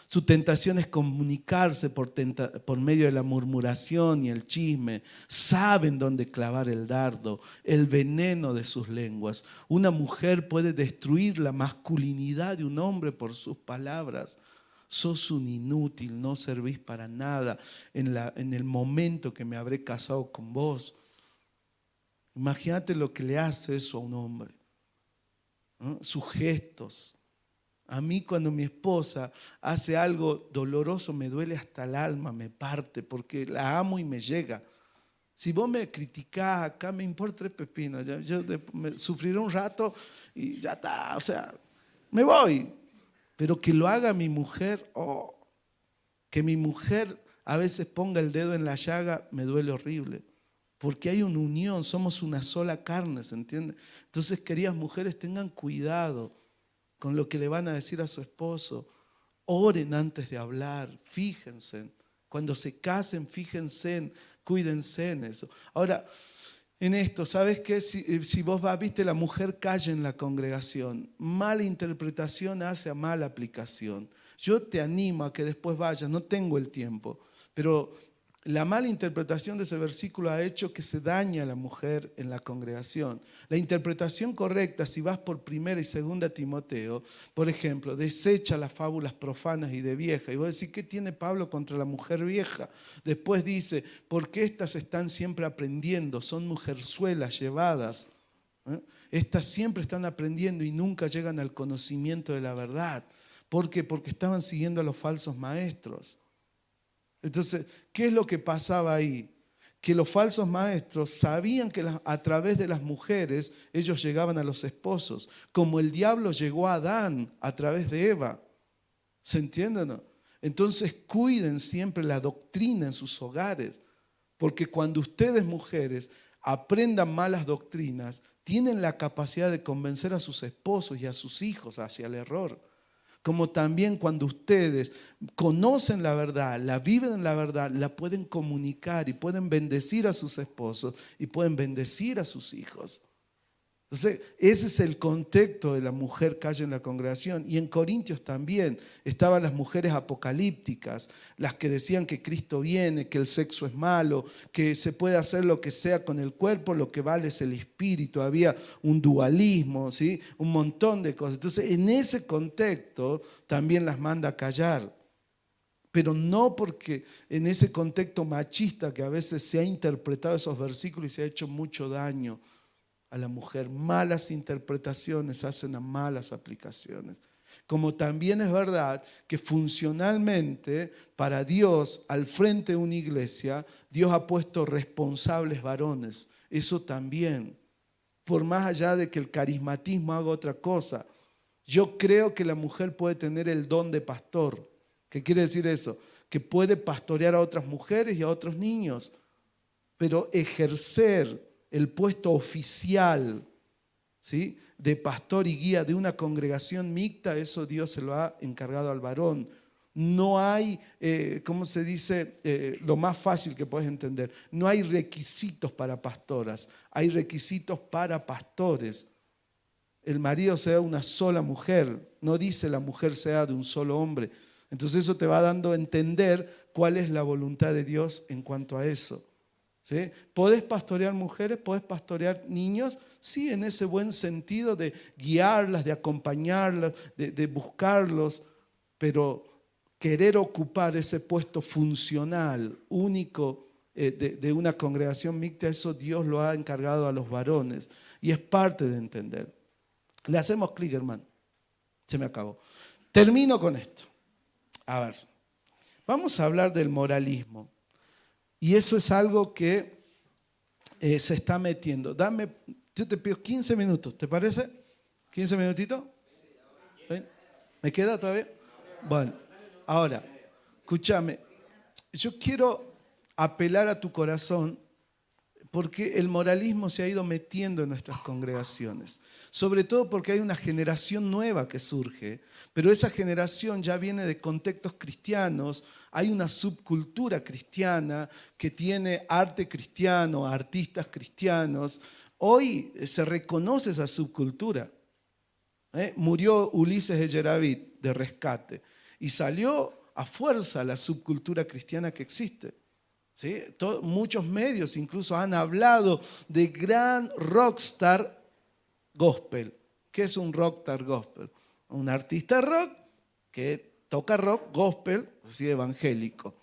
A: Su tentación es comunicarse por medio de la murmuración y el chisme. Saben dónde clavar el dardo, el veneno de sus lenguas. Una mujer puede destruir la masculinidad de un hombre por sus palabras. Sos un inútil, no servís para nada en el momento que me habré casado con vos. Imagínate lo que le hace eso a un hombre, ¿no? Sus gestos. A mí cuando mi esposa hace algo doloroso me duele hasta el alma, me parte, porque la amo y me llega. Si vos me criticás acá, me importa tres pepinos. Yo me sufriré un rato y ya está, o sea, me voy. Pero que lo haga mi mujer, que mi mujer a veces ponga el dedo en la llaga, me duele horrible. Porque hay una unión, somos una sola carne, ¿se entiende? Entonces, queridas mujeres, tengan cuidado con lo que le van a decir a su esposo. Oren antes de hablar, fíjense. Cuando se casen, fíjense, cuídense en eso. Ahora, en esto, ¿sabes qué? Si vos viste, la mujer calla en la congregación. Mala interpretación hace a mala aplicación. Yo te animo a que después vayas, no tengo el tiempo, pero La mala interpretación de ese versículo ha hecho que se dañe a la mujer en la congregación. La interpretación correcta, si vas por 1 y 2 Timoteo, por ejemplo, desecha las fábulas profanas y de vieja. Y vos decís, ¿qué tiene Pablo contra la mujer vieja? Después dice, porque éstas están siempre aprendiendo, son mujerzuelas llevadas. Estas siempre están aprendiendo y nunca llegan al conocimiento de la verdad. ¿Por qué? Porque estaban siguiendo a los falsos maestros. Entonces, ¿qué es lo que pasaba ahí? Que los falsos maestros sabían que a través de las mujeres ellos llegaban a los esposos, como el diablo llegó a Adán a través de Eva. ¿Se entiende o no? Entonces, cuiden siempre la doctrina en sus hogares, porque cuando ustedes, mujeres, aprendan malas doctrinas, tienen la capacidad de convencer a sus esposos y a sus hijos hacia el error. Como también cuando ustedes conocen la verdad, la viven en la verdad, la pueden comunicar y pueden bendecir a sus esposos y pueden bendecir a sus hijos. Entonces, ese es el contexto de la mujer que hay en la congregación. Y en Corintios también estaban las mujeres apocalípticas, las que decían que Cristo viene, que el sexo es malo, que se puede hacer lo que sea con el cuerpo, lo que vale es el espíritu. Había un dualismo, ¿sí? Un montón de cosas. Entonces, en ese contexto también las manda a callar. Pero no porque en ese contexto machista que a veces se ha interpretado esos versículos y se ha hecho mucho daño a la mujer. Malas interpretaciones hacen a malas aplicaciones. Como también es verdad que funcionalmente para Dios, al frente de una iglesia, Dios ha puesto responsables varones. Eso también. Por más allá de que el carismatismo haga otra cosa, yo creo que la mujer puede tener el don de pastor. ¿Qué quiere decir eso? Que puede pastorear a otras mujeres y a otros niños, pero ejercer el puesto oficial, ¿sí?, de pastor y guía de una congregación mixta, eso Dios se lo ha encargado al varón. No hay, ¿cómo se dice? Lo más fácil que puedes entender. No hay requisitos para pastoras, hay requisitos para pastores. El marido sea una sola mujer, no dice la mujer sea de un solo hombre. Entonces eso te va dando a entender cuál es la voluntad de Dios en cuanto a eso. ¿Sí? ¿Podés pastorear mujeres? ¿Podés pastorear niños? Sí, en ese buen sentido de guiarlas, de acompañarlas, de buscarlos, pero querer ocupar ese puesto funcional, único de una congregación mixta, eso Dios lo ha encargado a los varones y es parte de entender. Le hacemos clic, hermano. Se me acabó. Termino con esto. A ver, vamos a hablar del moralismo. Y eso es algo que se está metiendo. Yo te pido 15 minutos, ¿te parece? ¿15 minutitos? ¿Me queda todavía? Bueno, ahora, escúchame. Yo quiero apelar a tu corazón porque el moralismo se ha ido metiendo en nuestras congregaciones. Sobre todo porque hay una generación nueva que surge, pero esa generación ya viene de contextos cristianos. Hay una subcultura cristiana que tiene arte cristiano, artistas cristianos. Hoy se reconoce esa subcultura. Murió Ulises Echeravit de Rescate y salió a fuerza la subcultura cristiana que existe. ¿Sí? Muchos medios incluso han hablado de gran rockstar gospel. ¿Qué es un rockstar gospel? Un artista rock que toca rock gospel, así evangélico.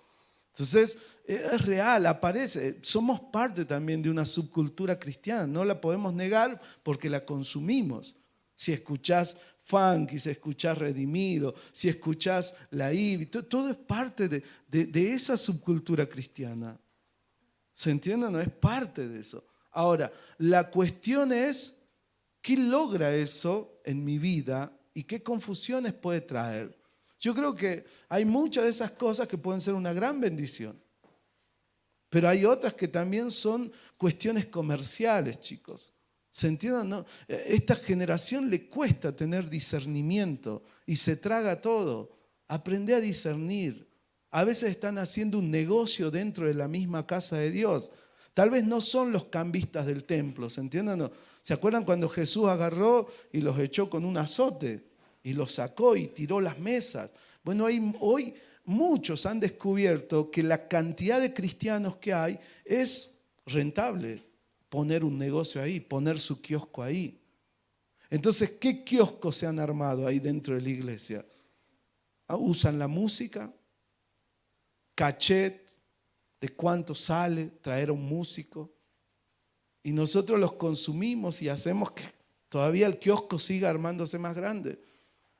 A: Entonces, es real, aparece. Somos parte también de una subcultura cristiana, no la podemos negar porque la consumimos. Si escuchás funky, si escuchás Redimido, si escuchás la IBI, todo es parte de esa subcultura cristiana. ¿Se entiende? No es parte de eso. Ahora, la cuestión es, ¿qué logra eso en mi vida y qué confusiones puede traer? Yo creo que hay muchas de esas cosas que pueden ser una gran bendición, pero hay otras que también son cuestiones comerciales, chicos. ¿Se entiende? ¿No? Esta generación le cuesta tener discernimiento y se traga todo. Aprende a discernir. A veces están haciendo un negocio dentro de la misma casa de Dios. Tal vez no son los cambistas del templo, ¿se entiende? No. ¿Se acuerdan cuando Jesús agarró y los echó con un azote? Y los sacó y tiró las mesas. Bueno, hoy muchos han descubierto que la cantidad de cristianos que hay es rentable poner un negocio ahí, poner su kiosco ahí. Entonces, ¿qué kioscos se han armado ahí dentro de la iglesia? Usan la música, cachet, de cuánto sale traer a un músico. Y nosotros los consumimos y hacemos que todavía el kiosco siga armándose más grande.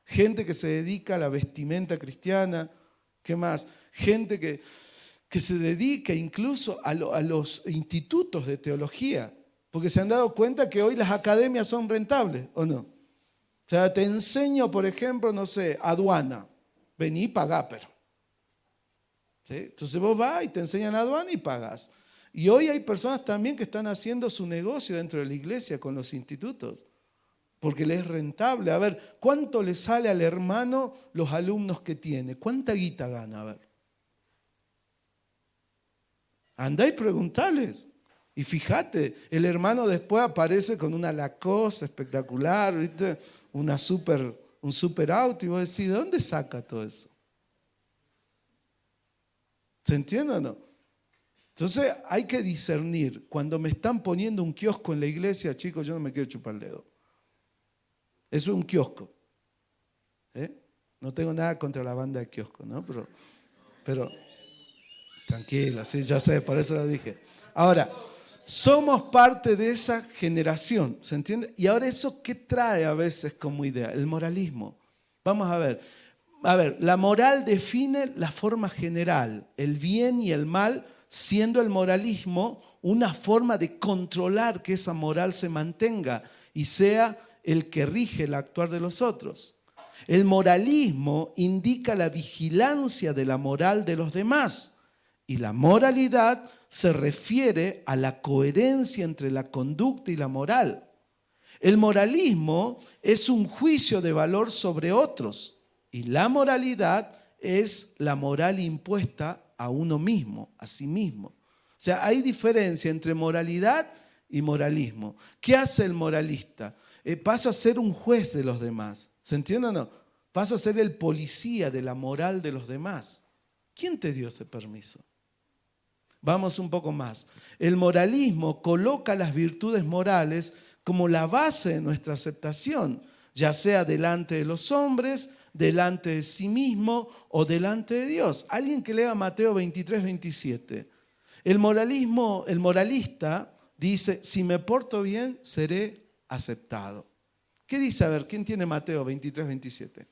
A: Gente que se dedica a la vestimenta cristiana, ¿qué más? Gente que se dedica incluso a los institutos de teología, porque se han dado cuenta que hoy las academias son rentables, ¿o no? O sea, te enseño, por ejemplo, no sé, aduana. Vení y pagá, pero. ¿Sí? Entonces vos vas y te enseñan aduana y pagás. Y hoy hay personas también que están haciendo su negocio dentro de la iglesia con los institutos, porque les es rentable. A ver, ¿cuánto le sale al hermano los alumnos que tiene? ¿Cuánta guita gana? A ver. Andá y preguntales. Y fíjate, el hermano después aparece con una Lacoste espectacular, ¿viste? Un super auto, y vos decís, ¿de dónde saca todo eso? ¿Se entiende o no? Entonces hay que discernir. Cuando me están poniendo un kiosco en la iglesia, chicos, yo no me quiero chupar el dedo. Eso es un kiosco. No tengo nada contra la banda de kiosco, ¿no? Pero tranquilo, sí, ya sé, por eso lo dije. Ahora, somos parte de esa generación, ¿se entiende? Y ahora eso, ¿qué trae a veces como idea? El moralismo. Vamos a ver. A ver, la moral define la forma general, el bien y el mal, siendo el moralismo una forma de controlar que esa moral se mantenga y sea el que rige el actuar de los otros. El moralismo indica la vigilancia de la moral de los demás y la moralidad se refiere a la coherencia entre la conducta y la moral. El moralismo es un juicio de valor sobre otros y la moralidad es la moral impuesta a uno mismo, a sí mismo. O sea, hay diferencia entre moralidad y moralismo. ¿Qué hace el moralista? Pasa a ser un juez de los demás. ¿Se entiende o no? Pasa a ser el policía de la moral de los demás. ¿Quién te dio ese permiso? Vamos un poco más. El moralismo coloca las virtudes morales como la base de nuestra aceptación, ya sea delante de los hombres, delante de sí mismo o delante de Dios. Alguien que lea Mateo 23, 27. El moralista dice, si me porto bien, seré aceptado. ¿Qué dice? A ver, ¿quién tiene Mateo 23, 27?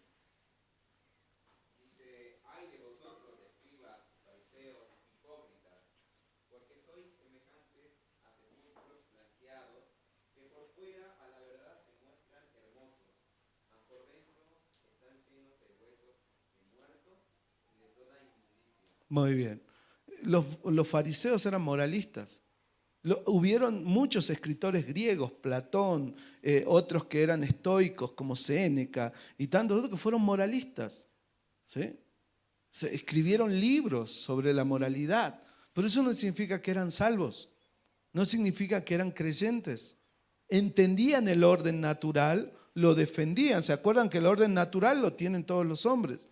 A: Muy bien. Los fariseos eran moralistas. Hubieron muchos escritores griegos, Platón, otros que eran estoicos como Séneca y tantos otros que fueron moralistas. ¿Sí? Se escribieron libros sobre la moralidad, pero eso no significa que eran salvos, no significa que eran creyentes. Entendían el orden natural, lo defendían. ¿Se acuerdan que el orden natural lo tienen todos los hombres?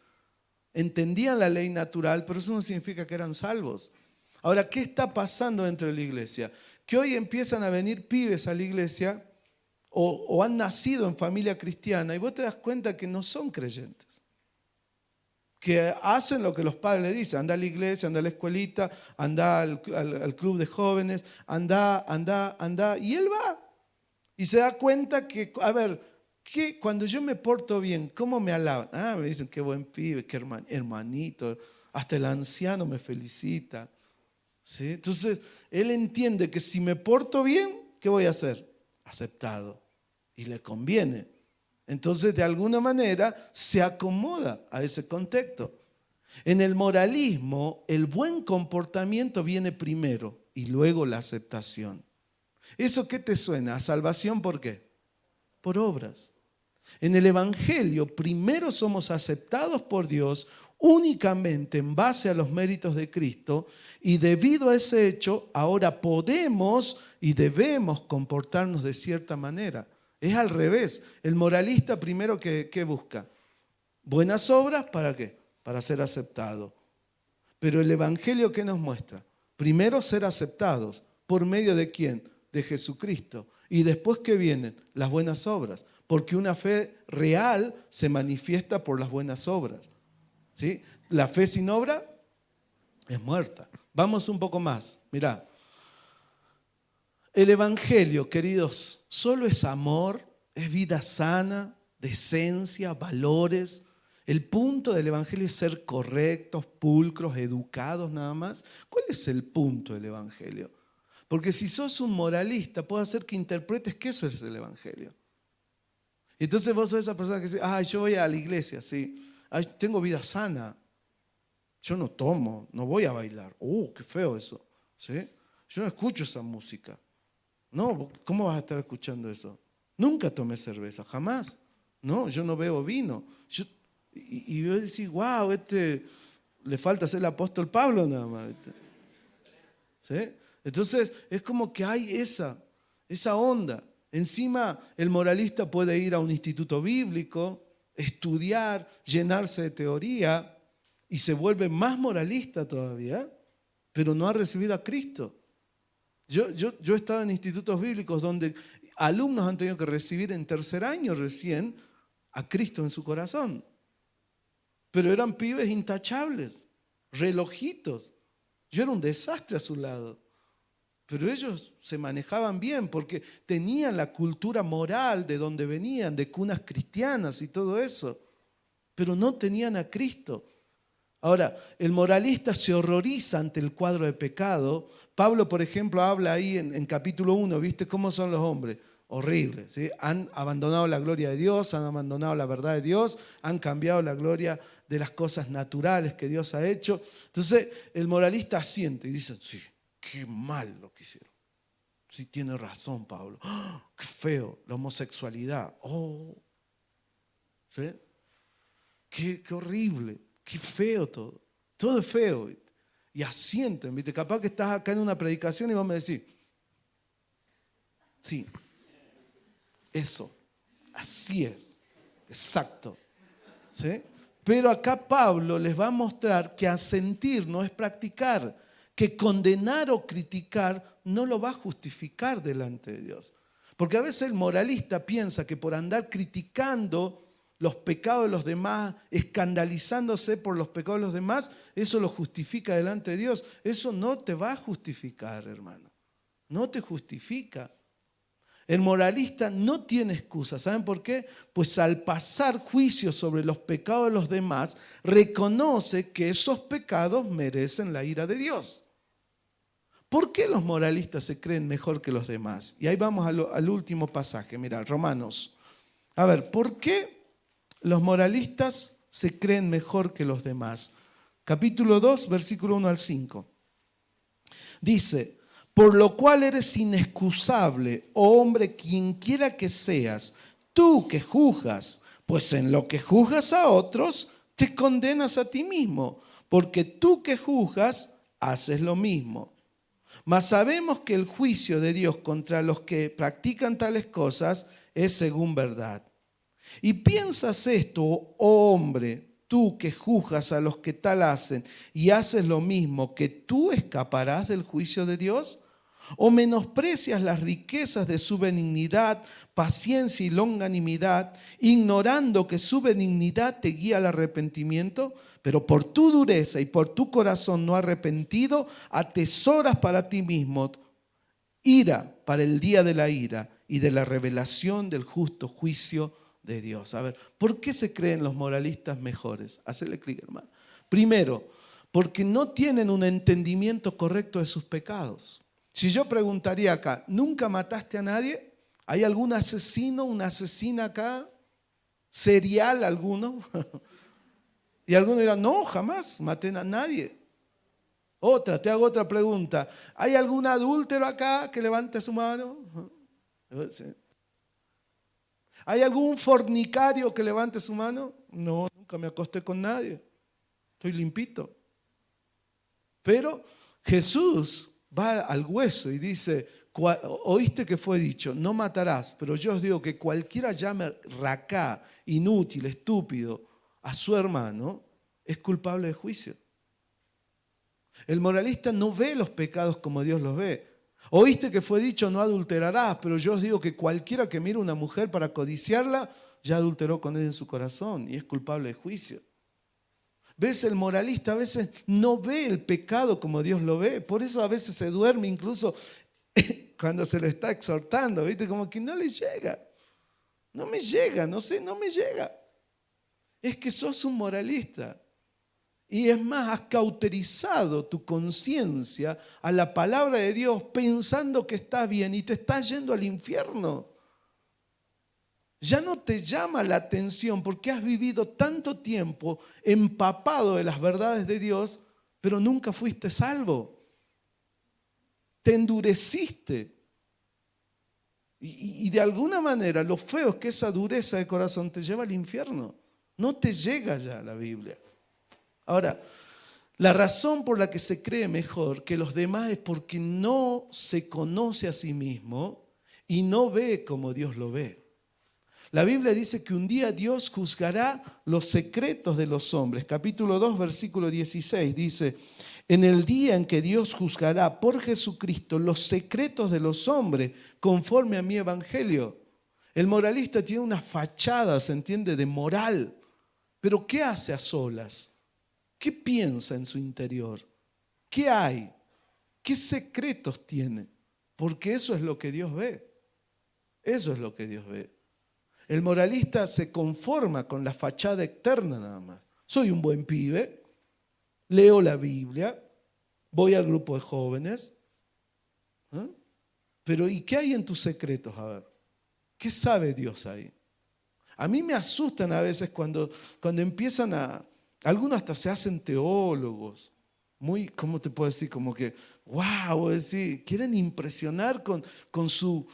A: Entendían la ley natural, pero eso no significa que eran salvos. Ahora, ¿qué está pasando dentro de la iglesia? Que hoy empiezan a venir pibes a la iglesia o han nacido en familia cristiana y vos te das cuenta que no son creyentes. Que hacen lo que los padres le dicen, anda a la iglesia, anda a la escuelita, anda al club de jóvenes, anda, y él va. Y se da cuenta que, a ver, cuando yo me porto bien, ¿cómo me alaban? Me dicen, qué buen pibe, qué hermanito, hasta el anciano me felicita. ¿Sí? Entonces, él entiende que si me porto bien, ¿qué voy a hacer? Aceptado. Y le conviene. Entonces, de alguna manera, se acomoda a ese contexto. En el moralismo, el buen comportamiento viene primero y luego la aceptación. ¿Eso qué te suena? ¿A salvación por qué? Por obras. En el Evangelio, primero somos aceptados por Dios únicamente en base a los méritos de Cristo y debido a ese hecho, ahora podemos y debemos comportarnos de cierta manera. Es al revés. El moralista primero ¿qué busca? Buenas obras, ¿para qué? para ser aceptado. Pero el Evangelio, ¿qué nos muestra? Primero ser aceptados. ¿Por medio de quién? De Jesucristo. Y después, ¿qué vienen? Las buenas obras. Porque una fe real se manifiesta por las buenas obras. ¿Sí? La fe sin obra es muerta. Vamos un poco más. Mirá. El Evangelio, queridos, solo es amor, es vida sana, decencia, valores. El punto del Evangelio es ser correctos, pulcros, educados nada más. ¿Cuál es el punto del Evangelio? Porque si sos un moralista, puede hacer que interpretes que eso es el Evangelio. Entonces vos sos esa persona que dice, yo voy a la iglesia, sí. Tengo vida sana. Yo no tomo, no voy a bailar. Qué feo eso. ¿Sí? Yo no escucho esa música. No, ¿cómo vas a estar escuchando eso? Nunca tomé cerveza, jamás. No, yo no bebo vino. Y yo decía, wow, le falta ser el apóstol Pablo nada más. ¿Sí? Entonces es como que hay esa onda. Encima el moralista puede ir a un instituto bíblico, estudiar, llenarse de teoría y se vuelve más moralista todavía, pero no ha recibido a Cristo. Yo he estado en institutos bíblicos donde alumnos han tenido que recibir en tercer año recién a Cristo en su corazón. Pero eran pibes intachables, relojitos. Yo era un desastre a su lado. Pero ellos se manejaban bien porque tenían la cultura moral de donde venían, de cunas cristianas y todo eso. Pero no tenían a Cristo. Ahora, el moralista se horroriza ante el cuadro de pecado. Pablo, por ejemplo, habla ahí en capítulo 1, ¿viste cómo son los hombres? Horribles, ¿sí? Han abandonado la gloria de Dios, han abandonado la verdad de Dios, han cambiado la gloria de las cosas naturales que Dios ha hecho. Entonces, el moralista asiente y dice, sí, qué mal lo que hicieron. Sí, tiene razón Pablo. Qué feo, la homosexualidad. ¿Sí? Qué horrible. Qué feo todo. Todo es feo. ¿Viste? Y asienten. ¿Viste? Capaz que estás acá en una predicación y vos me decís, sí, eso, así es, exacto. ¿Sí? Pero acá Pablo les va a mostrar que asentir no es practicar, que condenar o criticar no lo va a justificar delante de Dios. Porque a veces el moralista piensa que por andar criticando los pecados de los demás, escandalizándose por los pecados de los demás, eso lo justifica delante de Dios. Eso no te va a justificar, hermano. No te justifica. El moralista no tiene excusa. ¿Saben por qué? Pues al pasar juicio sobre los pecados de los demás, reconoce que esos pecados merecen la ira de Dios. ¿Por qué los moralistas se creen mejor que los demás? Y ahí vamos al último pasaje. Mira, Romanos. A ver, ¿por qué los moralistas se creen mejor que los demás? Capítulo 2, versículo 1 al 5. Dice, por lo cual eres inexcusable, oh hombre, quien quiera que seas, tú que juzgas, pues en lo que juzgas a otros, te condenas a ti mismo, porque tú que juzgas, haces lo mismo. Mas sabemos que el juicio de Dios contra los que practican tales cosas es según verdad. Y piensas esto, oh hombre, tú que juzgas a los que tal hacen y haces lo mismo, ¿que tú escaparás del juicio de Dios? ¿O menosprecias las riquezas de su benignidad, paciencia y longanimidad, ignorando que su benignidad te guía al arrepentimiento? Pero por tu dureza y por tu corazón no arrepentido, atesoras para ti mismo ira para el día de la ira y de la revelación del justo juicio de Dios. A ver, ¿por qué se creen los moralistas mejores? Hacele clic, hermano. Primero, porque no tienen un entendimiento correcto de sus pecados. Si yo preguntaría acá, ¿nunca mataste a nadie? ¿Hay algún asesino, una asesina acá? ¿Serial alguno? Y algunos dirán, no, jamás maté a nadie. Te hago otra pregunta. ¿Hay algún adúltero acá que levante su mano? ¿Hay algún fornicario que levante su mano? No, nunca me acosté con nadie. Estoy limpito. Pero Jesús va al hueso y dice, oíste que fue dicho, no matarás, pero yo os digo que cualquiera llame racá, inútil, estúpido, a su hermano, es culpable de juicio. El moralista no ve los pecados como Dios los ve. Oíste que fue dicho no adulterarás, pero yo os digo que cualquiera que mire a una mujer para codiciarla, ya adulteró con ella en su corazón y es culpable de juicio. ¿Ves? El moralista a veces no ve el pecado como Dios lo ve. Por eso a veces se duerme incluso cuando se le está exhortando, ¿viste? Como que no le llega. No me llega, no sé, no me llega. Es que sos un moralista. Y es más, has cauterizado tu conciencia a la palabra de Dios pensando que estás bien y te estás yendo al infierno. Ya no te llama la atención porque has vivido tanto tiempo empapado de las verdades de Dios, pero nunca fuiste salvo. Te endureciste. Y de alguna manera lo feo es que esa dureza de corazón te lleva al infierno. No te llega ya la Biblia. Ahora, la razón por la que se cree mejor que los demás es porque no se conoce a sí mismo y no ve como Dios lo ve. La Biblia dice que un día Dios juzgará los secretos de los hombres. Capítulo 2, versículo 16 dice, en el día en que Dios juzgará por Jesucristo los secretos de los hombres conforme a mi evangelio. El moralista tiene una fachada, ¿se entiende?, de moral. Pero ¿qué hace a solas? ¿Qué piensa en su interior? ¿Qué hay? ¿Qué secretos tiene? Porque eso es lo que Dios ve. Eso es lo que Dios ve. El moralista se conforma con la fachada externa nada más. Soy un buen pibe, leo la Biblia, voy al grupo de jóvenes. ¿Eh? Pero ¿y qué hay en tus secretos? A ver, ¿qué sabe Dios ahí? A mí me asustan a veces cuando empiezan a... Algunos hasta se hacen teólogos, muy, ¿cómo te puedo decir? Como que, wow, decir, quieren impresionar con su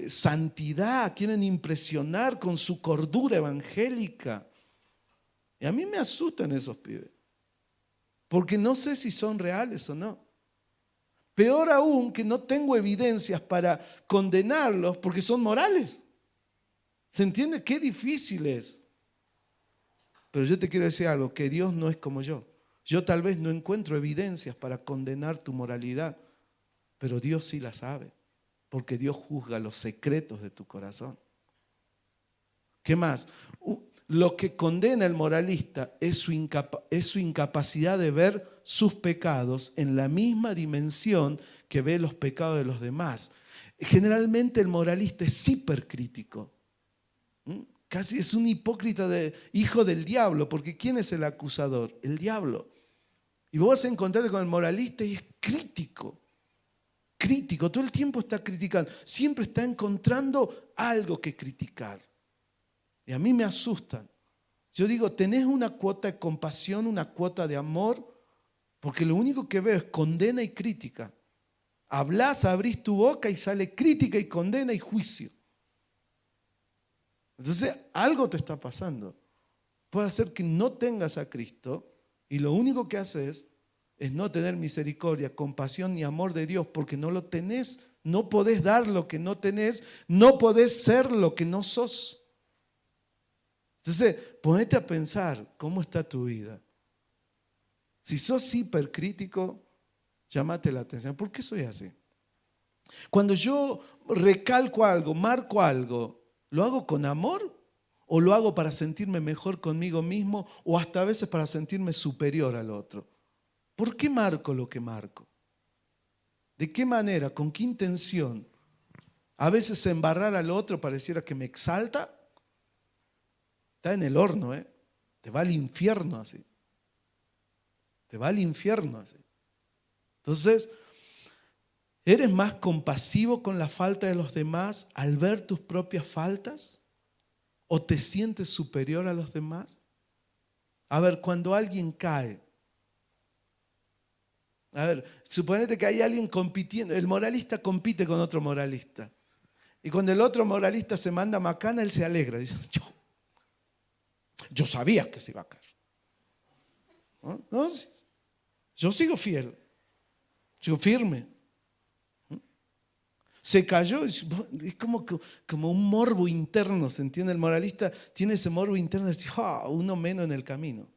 A: santidad, quieren impresionar con su cordura evangélica. Y a mí me asustan esos pibes, porque no sé si son reales o no. Peor aún que no tengo evidencias para condenarlos porque son morales. ¿Se entiende? Qué difícil es. Pero yo te quiero decir algo, que Dios no es como yo. Yo tal vez no encuentro evidencias para condenar tu moralidad, pero Dios sí la sabe, porque Dios juzga los secretos de tu corazón. ¿Qué más? Lo que condena el moralista es su incapacidad de ver sus pecados en la misma dimensión que ve los pecados de los demás. Generalmente el moralista es hipercrítico. Casi es un hipócrita, hijo del diablo, porque ¿quién es el acusador? El diablo. Y vos vas a encontrarte con el moralista y es crítico. Crítico, todo el tiempo está criticando. Siempre está encontrando algo que criticar. Y a mí me asustan. Yo digo, tenés una cuota de compasión, una cuota de amor, porque lo único que veo es condena y crítica. Hablás, abrís tu boca y sale crítica y condena y juicio. Entonces, algo te está pasando. Puede ser que no tengas a Cristo y lo único que haces es no tener misericordia, compasión ni amor de Dios porque no lo tenés. No podés dar lo que no tenés, no podés ser lo que no sos. Entonces, ponete a pensar cómo está tu vida. Si sos hipercrítico, llámate la atención. ¿Por qué soy así? Cuando yo recalco algo, marco algo, ¿lo hago con amor o lo hago para sentirme mejor conmigo mismo o hasta a veces para sentirme superior al otro? ¿Por qué marco lo que marco? ¿De qué manera? ¿Con qué intención? A veces embarrar al otro pareciera que me exalta. Está en el horno, ¿eh? Te va al infierno así. Te va al infierno así. Entonces, ¿eres más compasivo con la falta de los demás al ver tus propias faltas? ¿O te sientes superior a los demás? A ver, cuando alguien cae, a ver, suponete que hay alguien compitiendo, el moralista compite con otro moralista. Y cuando el otro moralista se manda macana, él se alegra. Dice, yo sabía que se iba a caer. ¿No? Yo sigo fiel, sigo firme. Se cayó, es como un morbo interno, ¿se entiende? El moralista tiene ese morbo interno de decir, uno menos en el camino.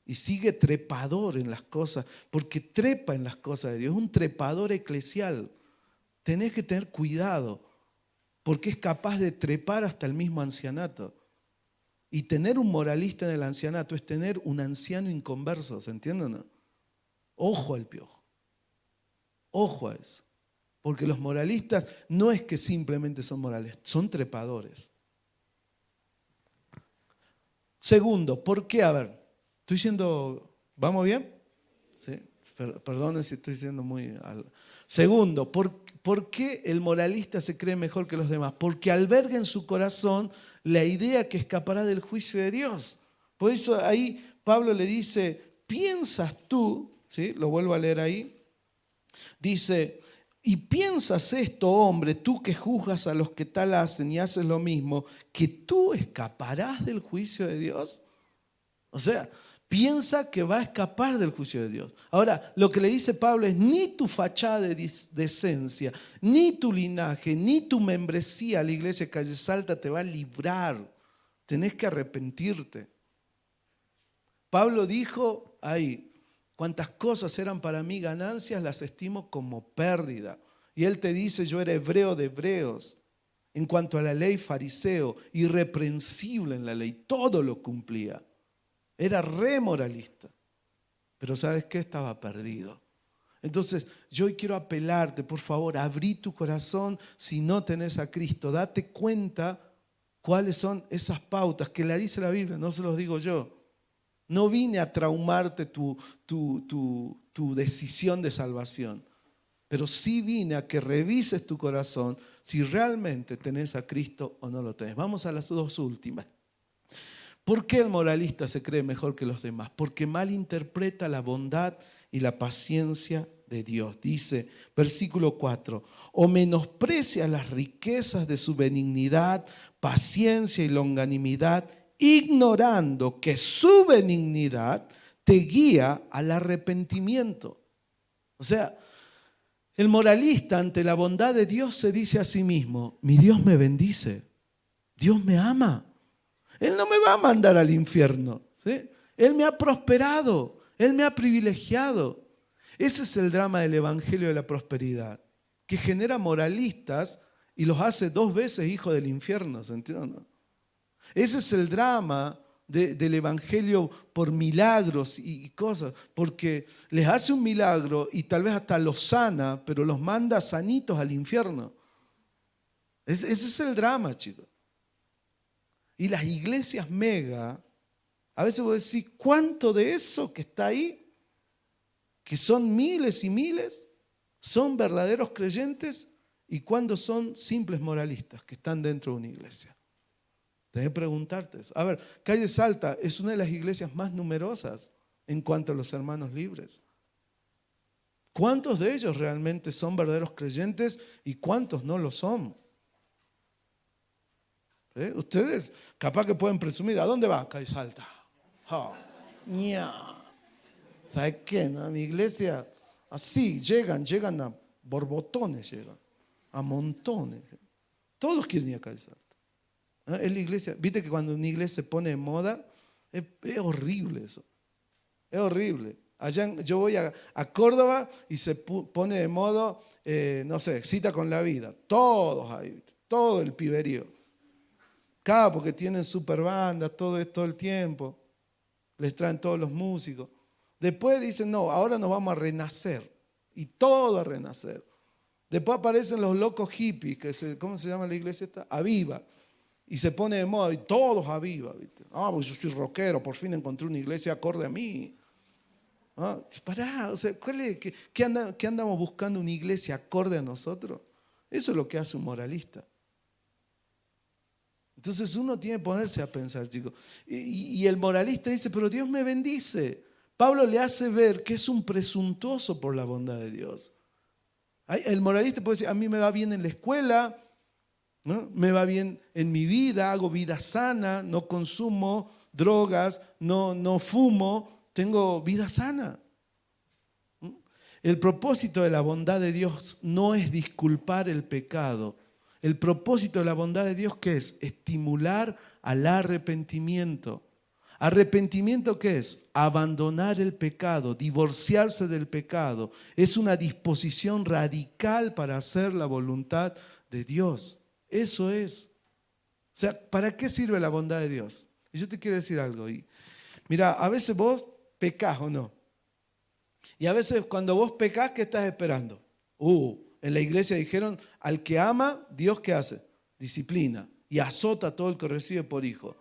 A: y sigue trepador en las cosas, porque trepa en las cosas de Dios, es un trepador eclesial. Tenés que tener cuidado, porque es capaz de trepar hasta el mismo ancianato. Y tener un moralista en el ancianato es tener un anciano inconverso, ¿se entiende o no? Ojo al piojo, ojo a eso. Porque los moralistas no es que simplemente son morales, son trepadores. Segundo, ¿por qué? A ver, estoy diciendo, ¿vamos bien? ¿Sí? Perdone si estoy diciendo muy... Segundo, ¿por qué el moralista se cree mejor que los demás? Porque alberga en su corazón la idea que escapará del juicio de Dios. Por eso ahí Pablo le dice, ¿piensas tú? ¿Sí? Lo vuelvo a leer ahí. Dice, ¿y piensas esto, hombre, tú que juzgas a los que tal hacen y haces lo mismo, que tú escaparás del juicio de Dios? O sea, piensa que va a escapar del juicio de Dios. Ahora, lo que le dice Pablo es, ni tu fachada de decencia, ni tu linaje, ni tu membresía a la iglesia Calle Salta te va a librar. Tenés que arrepentirte. Pablo dijo ahí, cuantas cosas eran para mí ganancias, las estimo como pérdida. Y él te dice, yo era hebreo de hebreos. En cuanto a la ley, fariseo, irreprensible en la ley, todo lo cumplía. Era re moralista. Pero ¿sabes qué? Estaba perdido. Entonces, yo hoy quiero apelarte, por favor, abrí tu corazón si no tenés a Cristo. Date cuenta cuáles son esas pautas que la dice la Biblia, no se los digo yo. No vine a traumarte tu decisión de salvación, pero sí vine a que revises tu corazón si realmente tenés a Cristo o no lo tenés. Vamos a las dos últimas. ¿Por qué el moralista se cree mejor que los demás? Porque malinterpreta la bondad y la paciencia de Dios. Dice, versículo 4, o menosprecia las riquezas de su benignidad, paciencia y longanimidad, ignorando que su benignidad te guía al arrepentimiento. O sea, el moralista ante la bondad de Dios se dice a sí mismo, mi Dios me bendice, Dios me ama, Él no me va a mandar al infierno, ¿sí? Él me ha prosperado, Él me ha privilegiado. Ese es el drama del evangelio de la prosperidad, que genera moralistas y los hace 2 veces hijos del infierno, ¿se entiende? Ese es el drama del evangelio por milagros y cosas, porque les hace un milagro y tal vez hasta los sana, pero los manda sanitos al infierno. Ese es el drama, chicos. Y las iglesias mega, a veces vos decís, ¿cuánto de eso que está ahí, que son miles y miles, son verdaderos creyentes y cuántos son simples moralistas que están dentro de una iglesia? Tenés que preguntarte eso. A ver, Calle Salta es una de las iglesias más numerosas en cuanto a los hermanos libres. ¿Cuántos de ellos realmente son verdaderos creyentes y cuántos no lo son? Ustedes capaz que pueden presumir, ¿a dónde va Calle Salta? Oh, ¿sabes qué? No? Mi iglesia, así, llegan a borbotones, a montones. Todos quieren ir a Calle Salta. Es la iglesia, viste que cuando una iglesia se pone de moda, es horrible eso. Es horrible. Allá yo voy a Córdoba y se pone de moda, no sé, cita con la vida. Todos ahí, todo el piberío. Cada porque tienen super bandas, todo el tiempo. Les traen todos los músicos. Después dicen, no, ahora nos vamos a renacer. Y todo a renacer. Después aparecen los locos hippies, ¿cómo se llama la iglesia esta? Aviva. Y se pone de moda y todos aviva, ¿viste? Pues yo soy rockero, por fin encontré una iglesia acorde a mí. Pará, o sea, ¿qué andamos buscando una iglesia acorde a nosotros? Eso es lo que hace un moralista. Entonces uno tiene que ponerse a pensar, chicos. Y el moralista dice, pero Dios me bendice. Pablo le hace ver que es un presuntuoso por la bondad de Dios. El moralista puede decir, a mí me va bien en la escuela, ¿no? Me va bien en mi vida, hago vida sana, no consumo drogas, no fumo, tengo vida sana. El propósito de la bondad de Dios no es disculpar el pecado. El propósito de la bondad de Dios, ¿qué es? Estimular al arrepentimiento, ¿Arrepentimiento qué es? Abandonar el pecado, divorciarse del pecado. Es una disposición radical para hacer la voluntad de Dios. Eso es. O sea, ¿para qué sirve la bondad de Dios? Y yo te quiero decir algo. Mira, a veces vos pecás o no. Y a veces cuando vos pecás, ¿qué estás esperando? En la iglesia dijeron, al que ama, Dios ¿qué hace? Disciplina y azota a todo el que recibe por hijo.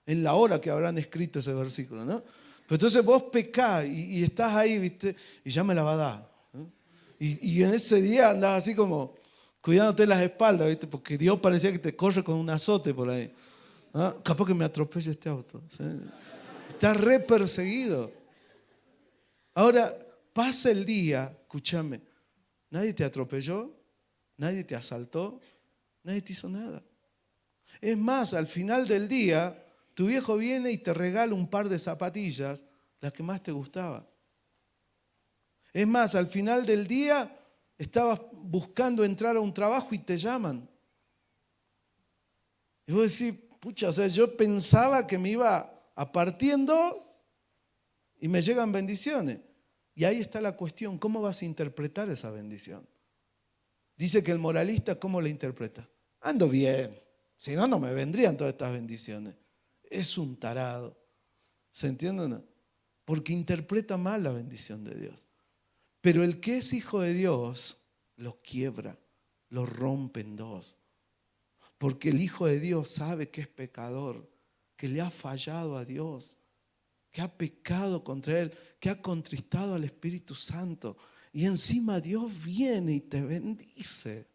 A: En la hora que habrán escrito ese versículo, ¿no? Pero entonces vos pecás y estás ahí, ¿viste? Y ya me la va a dar, ¿no? Y en ese día andás así como cuidándote las espaldas, ¿viste? Porque Dios parecía que te corre con un azote por ahí. ¿No? Capaz que me atropelle este auto, ¿sí? Estás re perseguido. Ahora, pasa el día, escúchame, nadie te atropelló, nadie te asaltó, nadie te hizo nada. Es más, al final del día, tu viejo viene y te regala un par de zapatillas, las que más te gustaban. Es más, al final del día, estabas buscando entrar a un trabajo y te llaman. Y vos decís, pucha, o sea, yo pensaba que me iba apartiendo y me llegan bendiciones. Y ahí está la cuestión, ¿cómo vas a interpretar esa bendición? Dice que el moralista, ¿cómo la interpreta? Ando bien, si no, no me vendrían todas estas bendiciones. Es un tarado, ¿se entiende o no? Porque interpreta mal la bendición de Dios. Pero el que es hijo de Dios, lo quiebra, lo rompe en dos. Porque el hijo de Dios sabe que es pecador, que le ha fallado a Dios, que ha pecado contra Él, que ha contristado al Espíritu Santo. Y encima Dios viene y te bendice.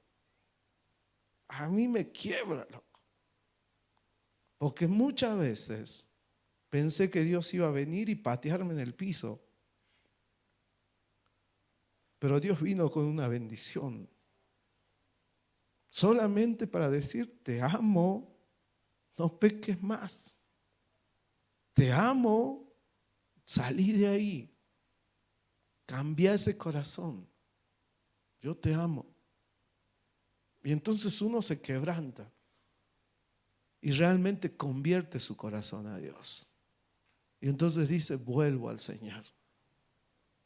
A: A mí me quiebra, loco. Porque muchas veces pensé que Dios iba a venir y patearme en el piso. Pero Dios vino con una bendición. Solamente para decir, te amo, no peques más. Te amo. Salí de ahí, cambia ese corazón, yo te amo. Y entonces uno se quebranta y realmente convierte su corazón a Dios. Y entonces dice, vuelvo al Señor.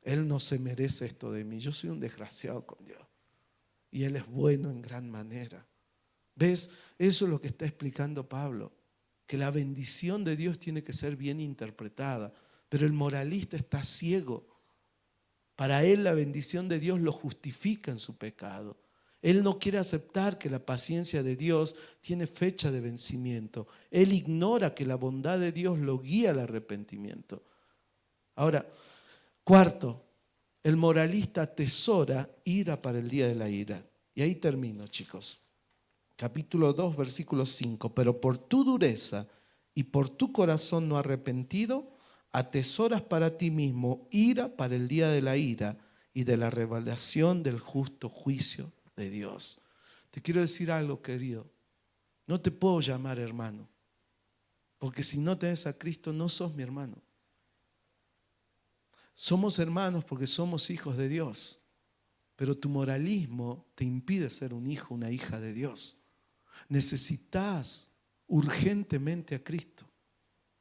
A: Él no se merece esto de mí, yo soy un desgraciado con Dios. Y Él es bueno en gran manera. ¿Ves? Eso es lo que está explicando Pablo, que la bendición de Dios tiene que ser bien interpretada. Pero el moralista está ciego. Para él la bendición de Dios lo justifica en su pecado. Él no quiere aceptar que la paciencia de Dios tiene fecha de vencimiento. Él ignora que la bondad de Dios lo guía al arrepentimiento. Ahora, cuarto, el moralista atesora ira para el día de la ira. Y ahí termino, chicos. Capítulo 2, versículo 5. Pero por tu dureza y por tu corazón no arrepentido, atesoras para ti mismo ira para el día de la ira y de la revelación del justo juicio de Dios. Te quiero decir algo, querido. No te puedo llamar hermano, porque si no tenés a Cristo no sos mi hermano. Somos hermanos porque somos hijos de Dios, pero tu moralismo te impide ser un hijo, una hija de Dios. Necesitas urgentemente a Cristo.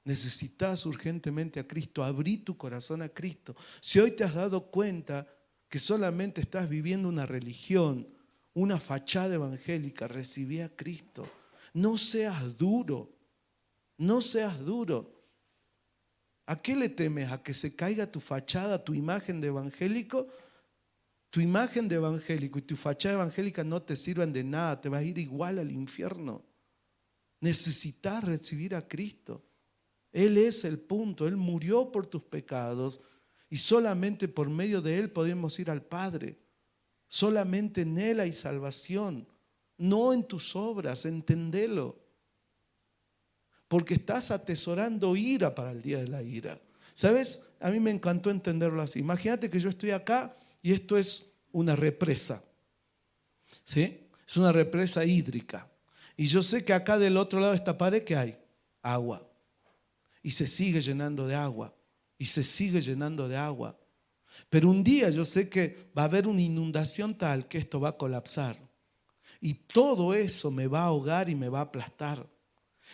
A: Necesitas urgentemente a Cristo. Abrí tu corazón a Cristo. Si hoy te has dado cuenta que solamente estás viviendo una religión, una fachada evangélica, recibí a Cristo. No seas duro. No seas duro. ¿A qué le temes? ¿A que se caiga tu fachada, tu imagen de evangélico? Tu imagen de evangélico y tu fachada evangélica no te sirven de nada. Te vas a ir igual al infierno. Necesitas recibir a Cristo. Él es el punto, Él murió por tus pecados y solamente por medio de Él podemos ir al Padre. Solamente en Él hay salvación, no en tus obras, entendelo. Porque estás atesorando ira para el día de la ira. ¿Sabes? A mí me encantó entenderlo así. Imagínate que yo estoy acá y esto es una represa. ¿Sí? Es una represa hídrica. Y yo sé que acá del otro lado de esta pared, ¿qué hay? Agua. Y se sigue llenando de agua, y se sigue llenando de agua. Pero un día yo sé que va a haber una inundación tal que esto va a colapsar. Y todo eso me va a ahogar y me va a aplastar.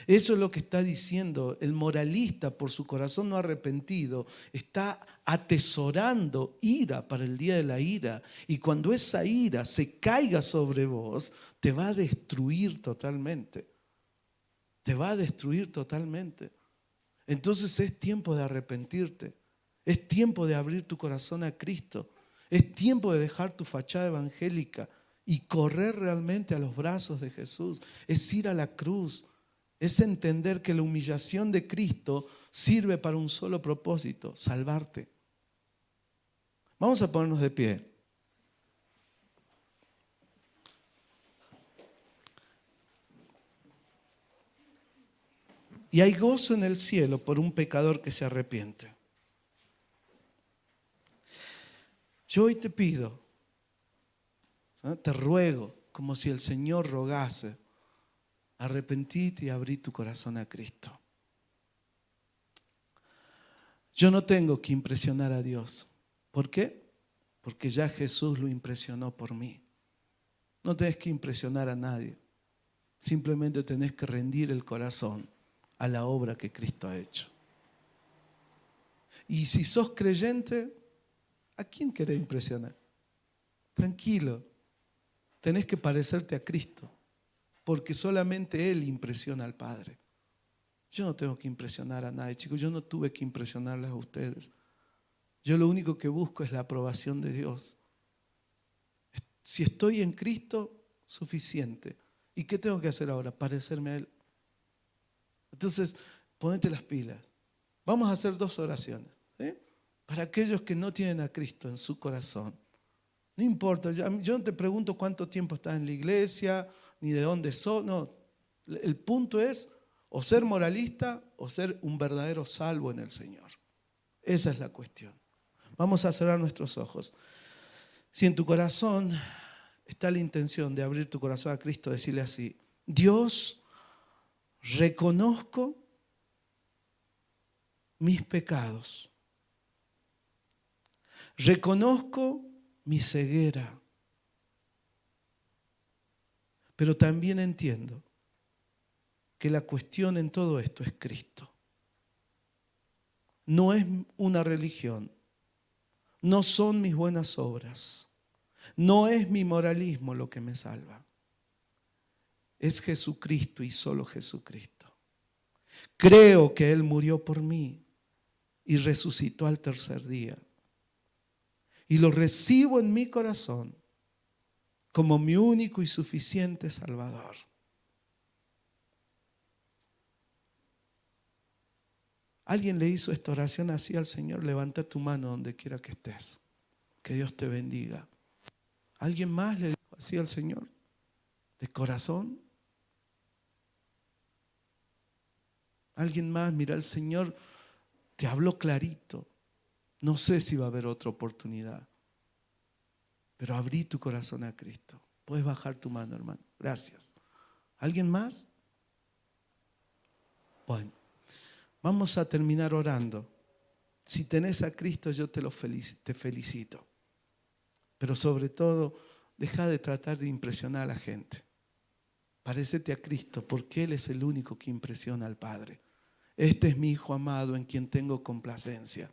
A: Eso es lo que está diciendo el moralista. Por su corazón no arrepentido está atesorando ira para el día de la ira, y cuando esa ira se caiga sobre vos, te va a destruir totalmente. Te va a destruir totalmente. Entonces es tiempo de arrepentirte. Es tiempo de abrir tu corazón a Cristo. Es tiempo de dejar tu fachada evangélica y correr realmente a los brazos de Jesús. Es ir a la cruz. Es entender que la humillación de Cristo sirve para un solo propósito: salvarte. Vamos a ponernos de pie. Y hay gozo en el cielo por un pecador que se arrepiente. Yo hoy te pido, ¿no?, te ruego, como si el Señor rogase: arrepentite y abrí tu corazón a Cristo. Yo no tengo que impresionar a Dios. ¿Por qué? Porque ya Jesús lo impresionó por mí. No tenés que impresionar a nadie. Simplemente tenés que rendir el corazón a la obra que Cristo ha hecho. Y si sos creyente, ¿a quién querés impresionar? Tranquilo, tenés que parecerte a Cristo, porque solamente Él impresiona al Padre. Yo no tengo que impresionar a nadie, chicos. Yo no tuve que impresionarles a ustedes. Yo lo único que busco es la aprobación de Dios. Si estoy en Cristo, suficiente. ¿Y qué tengo que hacer ahora? Parecerme a Él. Entonces, ponete las pilas. Vamos a hacer 2 oraciones, ¿sí? Para aquellos que no tienen a Cristo en su corazón. No importa, yo no te pregunto cuánto tiempo estás en la iglesia, ni de dónde sos. No, el punto es o ser moralista o ser un verdadero salvo en el Señor. Esa es la cuestión. Vamos a cerrar nuestros ojos. Si en tu corazón está la intención de abrir tu corazón a Cristo, decirle así: Dios, reconozco mis pecados. Reconozco mi ceguera. Pero también entiendo que la cuestión en todo esto es Cristo. No es una religión. No son mis buenas obras. No es mi moralismo lo que me salva. Es Jesucristo y solo Jesucristo. Creo que Él murió por mí y resucitó al tercer día. Y lo recibo en mi corazón como mi único y suficiente Salvador. ¿Alguien le hizo esta oración así al Señor? Levanta tu mano donde quiera que estés. Que Dios te bendiga. ¿Alguien más le dijo así al Señor? ¿De corazón? ¿Alguien más? Mira, el Señor te habló clarito. No sé si va a haber otra oportunidad, pero abrí tu corazón a Cristo. Puedes bajar tu mano, hermano. Gracias. ¿Alguien más? Bueno, vamos a terminar orando. Si tenés a Cristo, yo te felicito. Pero sobre todo, deja de tratar de impresionar a la gente. Parécete a Cristo, porque Él es el único que impresiona al Padre. Este es mi Hijo amado en quien tengo complacencia.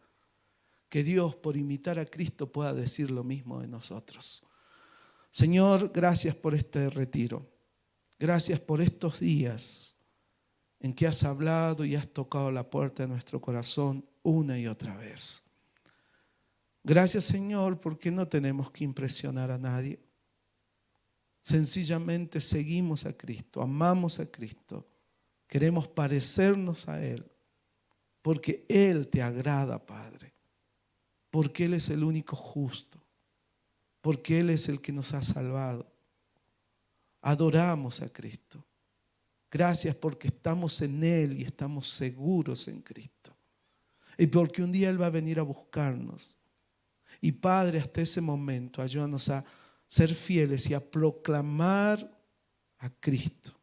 A: Que Dios, por imitar a Cristo, pueda decir lo mismo de nosotros. Señor, gracias por este retiro. Gracias por estos días en que has hablado y has tocado la puerta de nuestro corazón una y otra vez. Gracias, Señor, porque no tenemos que impresionar a nadie. Sencillamente seguimos a Cristo, amamos a Cristo, queremos parecernos a Él, porque Él te agrada, Padre, porque Él es el único justo, porque Él es el que nos ha salvado. Adoramos a Cristo. Gracias porque estamos en Él y estamos seguros en Cristo. Y porque un día Él va a venir a buscarnos. Y Padre, hasta ese momento, ayúdanos a ser fieles y a proclamar a Cristo.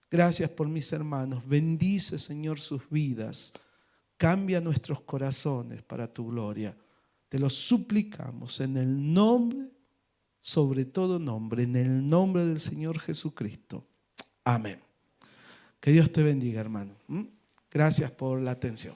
A: Gracias por mis hermanos. Bendice, Señor, sus vidas. Cambia nuestros corazones para tu gloria. Te lo suplicamos en el nombre, sobre todo nombre, en el nombre del Señor Jesucristo. Amén. Que Dios te bendiga, hermano. Gracias por la atención.